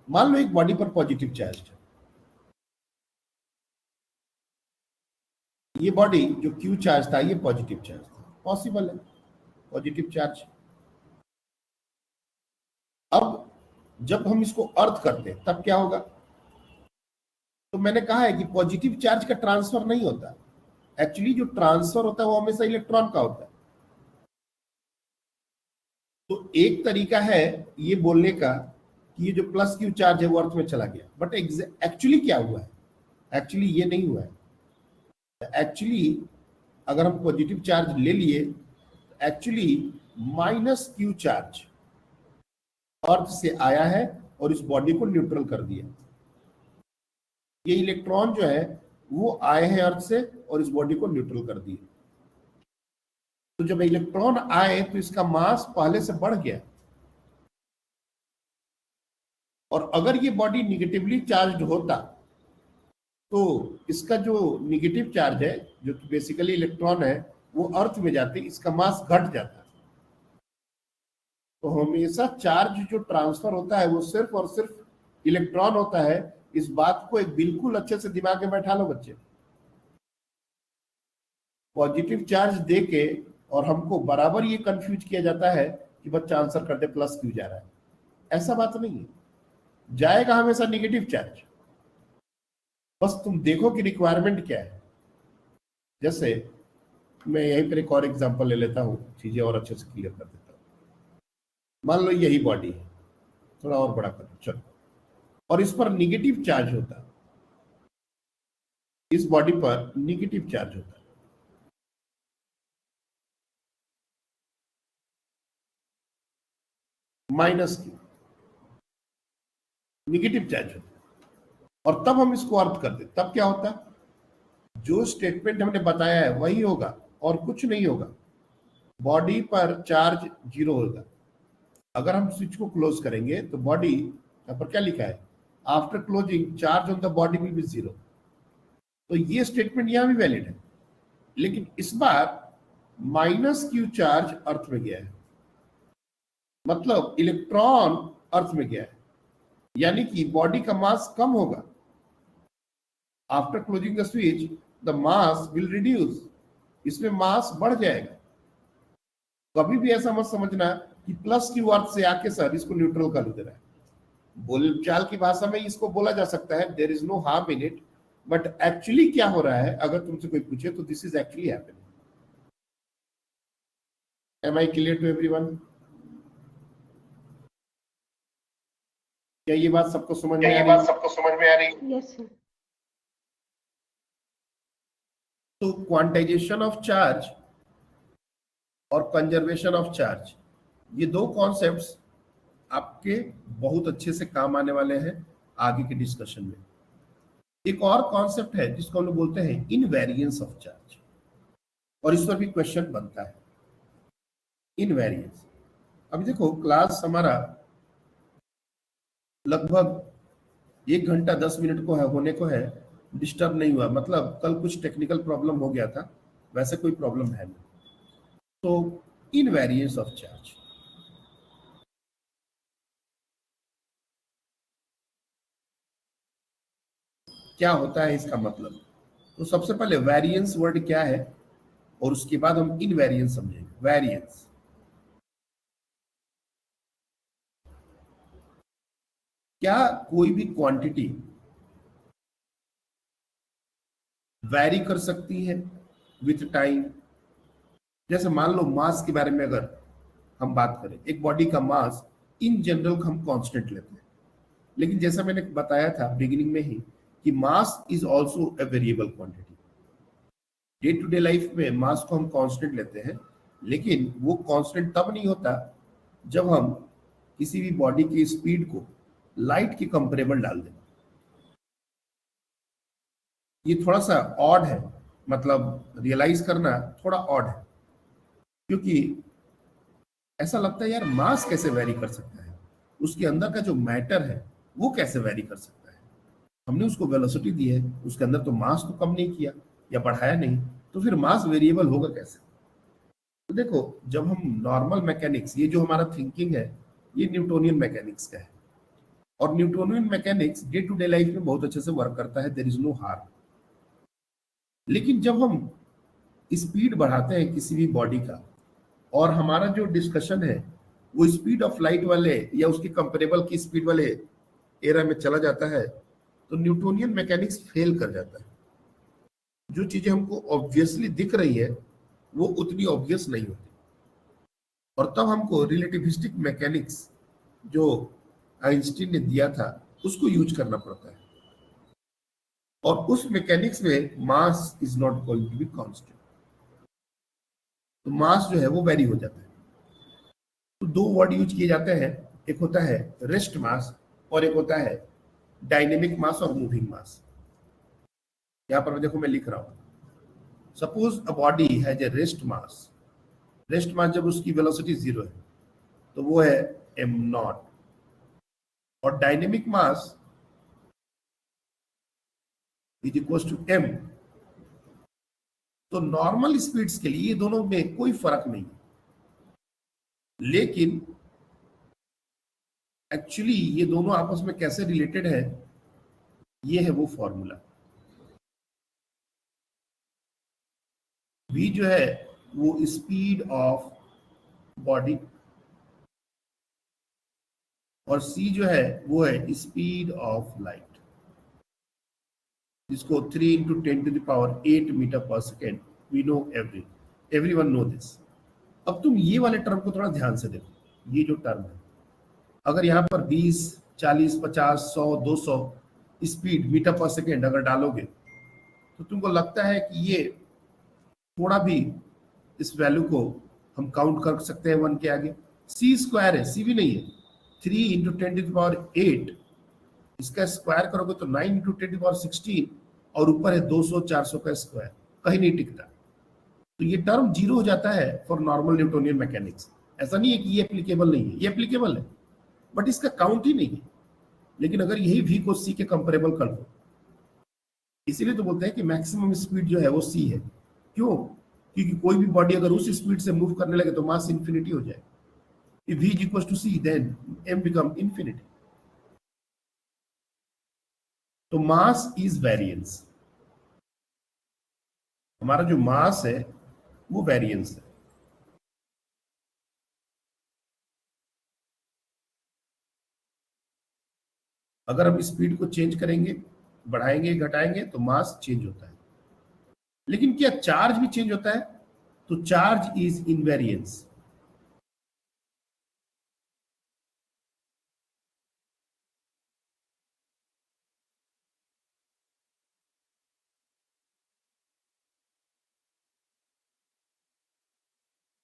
Speaker 2: मान लो एक बॉडी पर पॉजिटिव चार्ज है, ये बॉडी जो क्यू चार्ज था ये पॉजिटिव चार्ज था, पॉसिबल है पॉजिटिव चार्ज। अब जब हम इसको अर्थ करते हैं तब क्या होगा, तो मैंने कहा है कि पॉजिटिव चार्ज का ट्रांसफर नहीं होता, एक्चुअली जो ट्रांसफर होता है वो हमेशा इलेक्ट्रॉन का होता है। तो एक तरीका है ये बोलने का कि ये जो प्लस क्यू चार्ज है वो अर्थ में चला गया, बट एक्चुअली क्या हुआ है, एक्चुअली ये नहीं हुआ है। एक्चुअली अगर हम पॉजिटिव चार्ज ले लिए, actually minus Q charge earth से आया है और इस बॉडी को न्यूट्रल कर दिया। ये इलेक्ट्रॉन जो है वो आए हैं अर्थ से और इस बॉडी को न्यूट्रल कर दिए। तो जब इलेक्ट्रॉन आए तो इसका मास पहले से बढ़ गया, और अगर ये बॉडी निगेटिवली चार्ज होता तो इसका जो निगेटिव चार्ज है जो कि बेसिकली इलेक्ट्रॉन है वो अर्थ में जाते, इसका मास घट जाता। तो हमेशा चार्ज जो ट्रांसफर होता है वो सिर्फ और सिर्फ इलेक्ट्रॉन होता है। इस बात को एक बिल्कुल अच्छे से दिमाग में बैठा लो बच्चे। पॉजिटिव चार्ज देके और हमको बराबर ये कंफ्यूज किया जाता है कि बच्चा आंसर कर दे प्लस क्यों जा रहा है, ऐसा बात नहीं है, जाएगा हमेशा निगेटिव चार्ज। बस तुम देखो कि रिक्वायरमेंट क्या है। जैसे मैं यहीं पर एक और एग्जांपल ले लेता हूं, चीजें और अच्छे से क्लियर कर देता हूं। मान लो यही बॉडी है, थोड़ा और बड़ा करो चलो, और इस पर निगेटिव चार्ज होता है, इस बॉडी पर निगेटिव चार्ज होता है, माइनस क्यू निगेटिव चार्ज होता है। और तब हम इसको अर्थ कर दे, तब क्या होता है, जो स्टेटमेंट हमने बताया है वही होगा और कुछ नहीं होगा। बॉडी पर चार्ज 0 होगा। अगर हम स्विच को क्लोज करेंगे तो बॉडी यहाँ पर क्या लिखा है, after closing charge on the body will be 0। तो ये स्टेटमेंट यहां भी वैलिड है, लेकिन इस बार माइनस क्यू चार्ज अर्थ में गया है, मतलब इलेक्ट्रॉन अर्थ में गया है, यानी कि बॉडी का मास कम होगा। After closing the switch the mass will reduce, इसमें मास बढ़ जाएगा। कभी भी ऐसा मत समझना कि प्लस क्यू अर्थ से आके सर इसको न्यूट्रल कर दे रहा है। बोलचाल की भाषा में इसको बोला जा सकता है there is no harm in it, but actually क्या हो रहा है अगर तुमसे कोई पूछे तो this is actually happening. Am I clear to everyone? क्या ये बात सबको समझ में आ रही है?
Speaker 6: Yes sir.
Speaker 2: तो क्वांटाइजेशन ऑफ चार्ज और कंजर्वेशन ऑफ चार्ज, ये दो कॉन्सेप्ट्स आपके बहुत अच्छे से काम आने वाले हैं आगे के डिस्कशन में। एक और कॉन्सेप्ट है जिसको हम लोग बोलते हैं इनवेरिएंस ऑफ चार्ज, और इस पर भी क्वेश्चन बनता है इनवेरिएंस। अभी देखो क्लास हमारा लगभग 1 घंटा 10 मिनट को है होने को है, डिस्टर्ब नहीं हुआ, मतलब कल कुछ टेक्निकल प्रॉब्लम हो गया था, वैसे कोई प्रॉब्लम है नहीं। तो इनवेरिएंस ऑफ चार्ज, क्या होता है इसका मतलब? तो सबसे पहले वेरिएंस वर्ड क्या है? और उसके बाद हम इनवेरियंस समझेंगे। वेरिएंस, क्या कोई भी क्वांटिटी वैरी कर सकती है विथ टाइम? जैसे मान लो मास के बारे में अगर हम बात करें, एक बॉडी का मास इन जनरल हम कांस्टेंट लेते हैं, लेकिन जैसा मैंने बताया था बिगिनिंग में ही कि mass is also a variable quantity. Day to day life में मास को हम कांस्टेंट लेते हैं, लेकिन वो कांस्टेंट तब नहीं होता जब हम किसी भी बॉडी की स्पीड को लाइट के कंपेरेबल डाल दें। ये थोड़ा सा ऑड है, मतलब रियलाइज करना थोड़ा ऑड है, क्योंकि ऐसा लगता है यार मास कैसे वेरी कर सकता है, उसके अंदर का जो मैटर है वो कैसे वेरी कर सकता है। हमने उसको वेलोसिटी दी है, उसके अंदर तो मास तो कम नहीं किया या बढ़ाया नहीं, तो फिर मास वेरिएबल होगा कैसे? तो देखो, जब हम नॉर्मल मैकेनिक्स, ये जो हमारा थिंकिंग है ये न्यूटोनियन मैकेनिक्स का है, और Newtonian mechanics day to day life में बहुत अच्छे से वर्क करता है, देयर इज नो हार्म। लेकिन जब हम स्पीड बढ़ाते हैं किसी भी बॉडी का, और हमारा जो डिस्कशन है वो स्पीड ऑफ लाइट वाले या उसके कंपेरेबल की स्पीड वाले एरा में चला जाता है, तो न्यूटोनियन मैकेनिक्स फेल कर जाता है। जो चीजें हमको ऑब्वियसली दिख रही है वो उतनी ऑब्वियस नहीं होती, और तब हमको रिलेटिविस्टिक मैकेनिक्स जो आइंस्टीन ने दिया था उसको यूज करना पड़ता है, और उस मैकेनिक्स में mass is not going to be constant, तो मास जो है वो वेरी हो जाता है। तो दो वर्ड यूज किए जाते हैं, एक होता है रेस्ट मास और एक होता है डायनेमिक मास और मूविंग मास। यहां पर देखो मैं लिख रहा हूं, suppose a body has a rest mass. Rest mass जब उसकी वेलोसिटी 0 है तो वो है m0, और dynamic mass is equal to m। तो नॉर्मल स्पीड्स के लिए ये दोनों में कोई फर्क नहीं है, लेकिन एक्चुअली ये दोनों आपस में कैसे रिलेटेड है, ये है वो फॉर्मूला। v जो है वो स्पीड ऑफ बॉडी, और c जो है वो है स्पीड ऑफ लाइट, जिसको 3 × 10⁸ मीटर पर second. We know everyone know this. अब तुम ये वाले टर्म को थोड़ा ध्यान से देखो, ये जो टर्म है, अगर यहाँ पर 20, 40, 50, 100, 200 स्पीड मीटर पर सेकेंड अगर डालोगे तो तुमको लगता है कि ये थोड़ा भी इस वैल्यू को हम काउंट कर सकते हैं 1 के आगे। c स्क्वायर है, c भी नहीं है, 3 × 10⁸, इसका स्क्वायर करोगे तो 9 × 10⁻16, और ऊपर है 200, 400 का स्क्वायर, कहीं नहीं टिकता। तो ये टर्म 0 हो जाता है फॉर नॉर्मल न्यूटोनियन मैकेनिक्स। ऐसा नहीं है कि ये एप्लीकेबल नहीं है, ये एप्लीकेबल है, बट इसका काउंट ही नहीं है। लेकिन अगर यही v को c के कंपेरेबल कर दो, इसीलिए तो बोलते हैं कि मैक्सिमम स्पीड जो है वो c है। क्यों? क्योंकि कोई भी बॉडी अगर उस स्पीड से मूव करने लगे तो मास इंफिनिटी हो जाए। If v is equal to c, then m become infinity. तो मास इज वेरिएंस, हमारा जो मास है वो वेरिएंस है। अगर हम स्पीड को चेंज करेंगे, बढ़ाएंगे, घटाएंगे, तो मास चेंज होता है। लेकिन क्या चार्ज भी चेंज होता है? तो चार्ज इज इनवेरिएंस।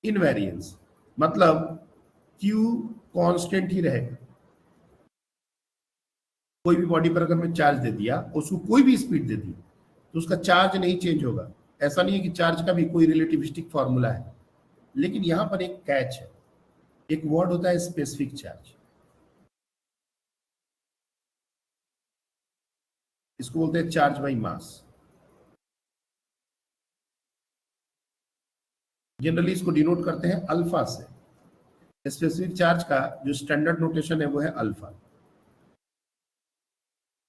Speaker 2: इनवेरिएंस मतलब Q कांस्टेंट ही रहेगा। कोई भी बॉडी पर अगर मैं चार्ज दे दिया, उसको कोई भी स्पीड दे दी, तो उसका चार्ज नहीं चेंज होगा। ऐसा नहीं है कि चार्ज का भी कोई रिलेटिविस्टिक फॉर्मूला है, लेकिन यहां पर एक कैच है, एक वर्ड होता है स्पेसिफिक चार्ज। इसको बोलते हैं चार्ज बाय मास। जनरली इसको डिनोट करते हैं अल्फा से। स्पेसिफिक चार्ज का जो स्टैंडर्ड नोटेशन है वो है अल्फा।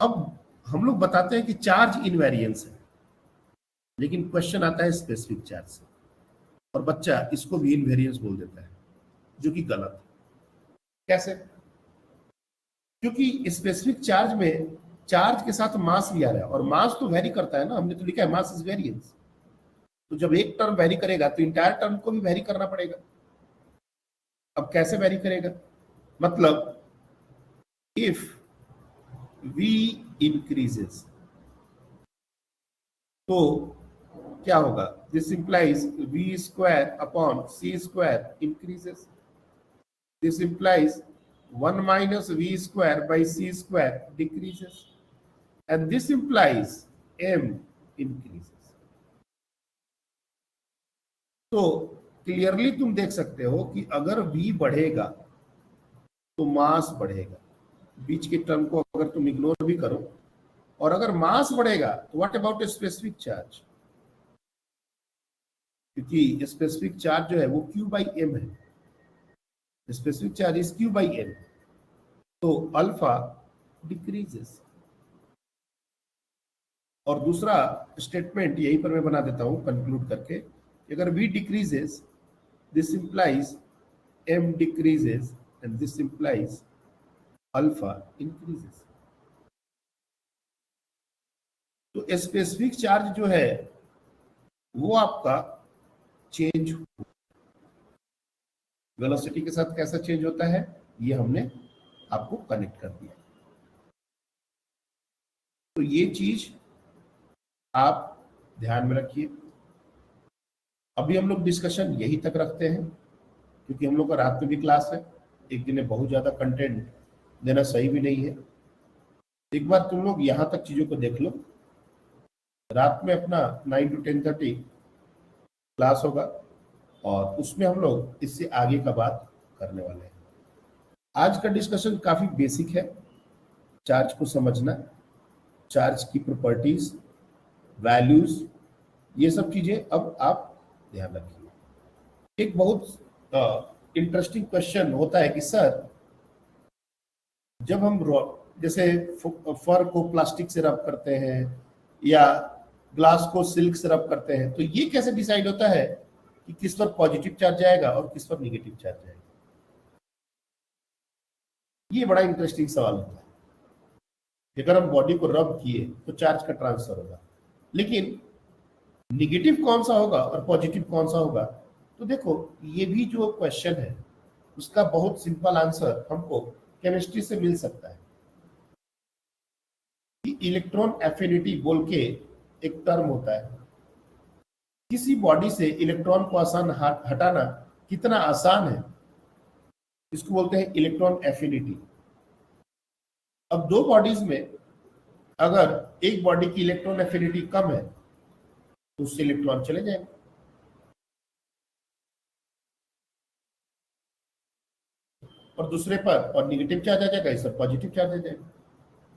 Speaker 2: अब हम लोग बताते हैं कि चार्ज इनवेरिएंस है, लेकिन क्वेश्चन आता है स्पेसिफिक चार्ज से। और बच्चा इसको भी इनवेरियंस बोल देता है, जो कि गलत है। कैसे? क्योंकि स्पेसिफिक चार्ज में चार्ज के साथ मास भी आ रहा है, और मास तो वेरी करता है ना, हमने तो लिखा है मास इज वेरिएंस। तो जब एक टर्म वेरी करेगा तो इंटायर टर्म को भी वेरी करना पड़ेगा। अब कैसे वेरी करेगा? मतलब इफ v इंक्रीजेस तो क्या होगा? This implies v square upon c square increases. This implies 1 minus v square by c square decreases, and this implies m increases. तो क्लियरली तुम देख सकते हो कि अगर v बढ़ेगा तो मास बढ़ेगा। बीच के टर्म को अगर तुम इग्नोर भी करो, और अगर मास बढ़ेगा तो व्हाट अबाउट स्पेसिफिक चार्ज? क्योंकि स्पेसिफिक चार्ज जो है वो q by m है। Specific charge is q by m, तो अल्फा डिक्रीजेस। और दूसरा स्टेटमेंट यहीं पर मैं बना देता हूं कंक्लूड करके, अगर v decreases this implies m decreases and this implies alpha increases. तो स्पेसिफिक चार्ज जो है वो आपका चेंज वेलोसिटी के साथ कैसा चेंज होता है, ये हमने आपको कनेक्ट कर दिया। तो ये चीज आप ध्यान में रखिए। अभी हम लोग डिस्कशन यही तक रखते हैं, क्योंकि हम लोग का रात में भी क्लास है। एक दिन में बहुत ज्यादा कंटेंट देना सही भी नहीं है। एक बार तुम लोग यहां तक चीजों को देख लो। रात में अपना 9 to 10:30 क्लास होगा, और उसमें हम लोग इससे आगे का बात करने वाले हैं। आज का डिस्कशन काफी बेसिक है। चार्ज को समझना, चार्ज की प्रॉपर्टीज, वैल्यूज, ये सब चीजें अब आप ध्यान रखिए। एक बहुत इंटरेस्टिंग क्वेश्चन होता है कि सर, जब हम जैसे फर को प्लास्टिक से रब करते हैं या ग्लास को सिल्क से रब करते हैं, तो ये कैसे डिसाइड होता है कि किस पर पॉजिटिव चार्ज जाएगा और किस पर निगेटिव चार्ज जाएगा? ये बड़ा इंटरेस्टिंग सवाल होता है। अगर हम बॉडी को रब किए तो चार्ज का ट्रांसफर होगा, लेकिन निगेटिव कौन सा होगा और पॉजिटिव कौन सा होगा? तो देखो, ये भी जो क्वेश्चन है उसका बहुत सिंपल आंसर हमको केमिस्ट्री से मिल सकता है। इलेक्ट्रॉन एफिनिटी बोल के एक टर्म होता है। किसी बॉडी से इलेक्ट्रॉन को आसान हटाना कितना आसान है, इसको बोलते हैं इलेक्ट्रॉन एफिनिटी। अब दो बॉडीज में अगर एक बॉडी की इलेक्ट्रॉन एफिनिटी कम है तो उससे इलेक्ट्रॉन चले जाएंगे, और दूसरे पर और निगेटिव चार्ज आ जाएगा, इस पर पॉजिटिव चार्ज आ जाएगा।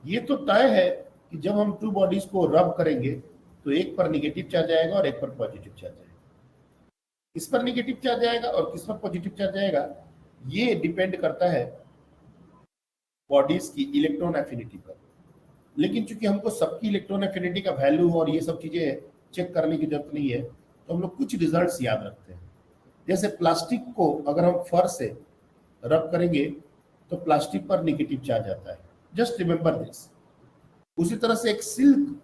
Speaker 2: ये तो तय है कि जब हम टू बॉडीज को रब करेंगे तो एक पर निगेटिव चार्ज आएगा और एक पर पॉजिटिव चार्ज आएगा। किस पर निगेटिव चार्ज आएगा और किस पर पॉजिटिव चार्ज आएगा, ये डिपेंड करता है बॉडीज की इलेक्ट्रॉन एफिनिटी पर। लेकिन चूंकि हमको सबकी इलेक्ट्रॉन एफिनिटी का वैल्यू और ये सब चीजें चेक करने की जरूरत नहीं है, तो हम लोग कुछ रिजल्ट्स याद रखते हैं। जैसे प्लास्टिक को अगर हम फर से रब करेंगे तो प्लास्टिक पर निगेटिव चार्ज आता है, जस्ट रिमेंबर दिस। उसी तरह से एक सिल्क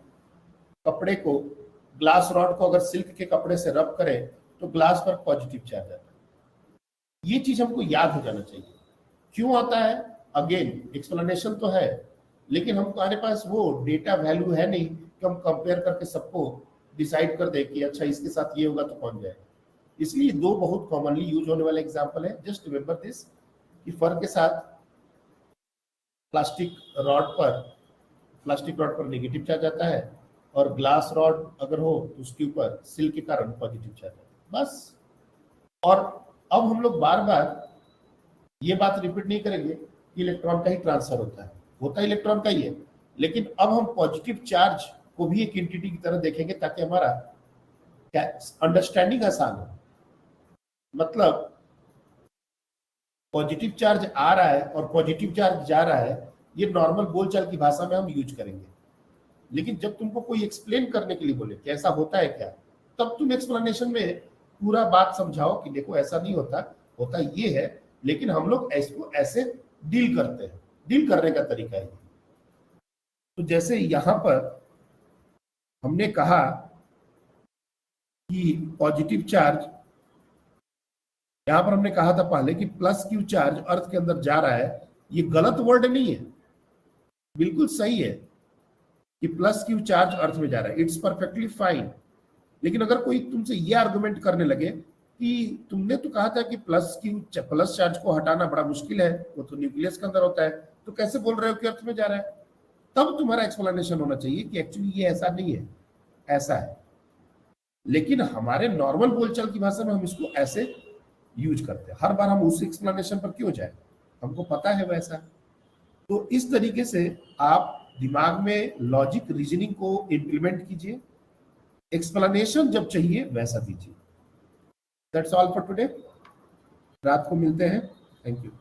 Speaker 2: कपड़े को, ग्लास रॉड को अगर सिल्क के कपड़े से रब करें तो ग्लास पर पॉजिटिव चार्ज आता है। ये चीज हमको याद हो जाना चाहिए। क्यों आता है, अगेन एक्सप्लेनेशन तो है, लेकिन हमारे पास वो डेटा वैल्यू है नहीं कि हम कंपेयर करके सबको डिसाइड कर दे कि अच्छा इसके साथ ये होगा तो कौन जाएगा। इसलिए दो बहुत कॉमनली यूज होने वाले एग्जांपल है। जस्ट रिमेंबर दिस कि फर के साथ प्लास्टिक रॉड पर नेगेटिव चार्ज आता है, और ग्लास रॉड अगर हो तो उसके ऊपर सिल्क के कारण पॉजिटिव चार्ज आता है, बस। और अब हम लोग बार बार ये बात रिपीट नहीं करेंगे कि इलेक्ट्रॉन का ही ट्रांसफर होता है इलेक्ट्रॉन का ही है, लेकिन अब हम पॉजिटिव चार्ज को भी एक एंटिटी की तरह देखेंगे ताकि हमारा अंडरस्टैंडिंग आसान हो। मतलब पॉजिटिव चार्ज आ रहा है और पॉजिटिव चार्ज जा रहा है, ये नॉर्मल बोलचाल की भाषा में हम यूज करेंगे। लेकिन जब तुमको कोई एक्सप्लेन करने के लिए बोले कि ऐसा होता है क्या, तब तुम एक्सप्लेनेशन में पूरा बात समझाओ कि देखो ऐसा नहीं होता, होता ये है, लेकिन हम लोग इसको ऐसे डील करते हैं, डील करने का तरीका है। तो जैसे यहां पर हमने कहा कि पॉजिटिव चार्ज, यहां पर हमने कहा था पहले कि प्लस क्यू चार्ज अर्थ के अंदर जा रहा है, ये गलत वर्ड नहीं है, बिल्कुल सही है कि प्लस क्यू चार्ज अर्थ में जा रहा है, इट्स परफेक्टली फाइन। लेकिन अगर कोई तुमसे ये आर्गुमेंट करने लगे कि तुमने तो कहा था कि प्लस चार्ज को हटाना बड़ा मुश्किल है, वो तो न्यूक्लियस के अंदर होता है, तो कैसे बोल रहे हो कि अर्थ में जा रहा है, तब तुम्हारा एक्सप्लेनेशन होना चाहिए कि एक्चुअली ये ऐसा नहीं है, ऐसा है। लेकिन हमारे नॉर्मल बोलचाल की भाषा में हम इसको ऐसे यूज करते हैं, हर बार हम उस एक्सप्लेनेशन पर क्यों जाए, हमको पता है वैसा। तो इस तरीके से आप दिमाग में लॉजिक रीजनिंग को इंप्लीमेंट कीजिए, एक्सप्लेनेशन जब चाहिए वैसा दीजिए। That's all for today. रात को मिलते हैं। Thank you.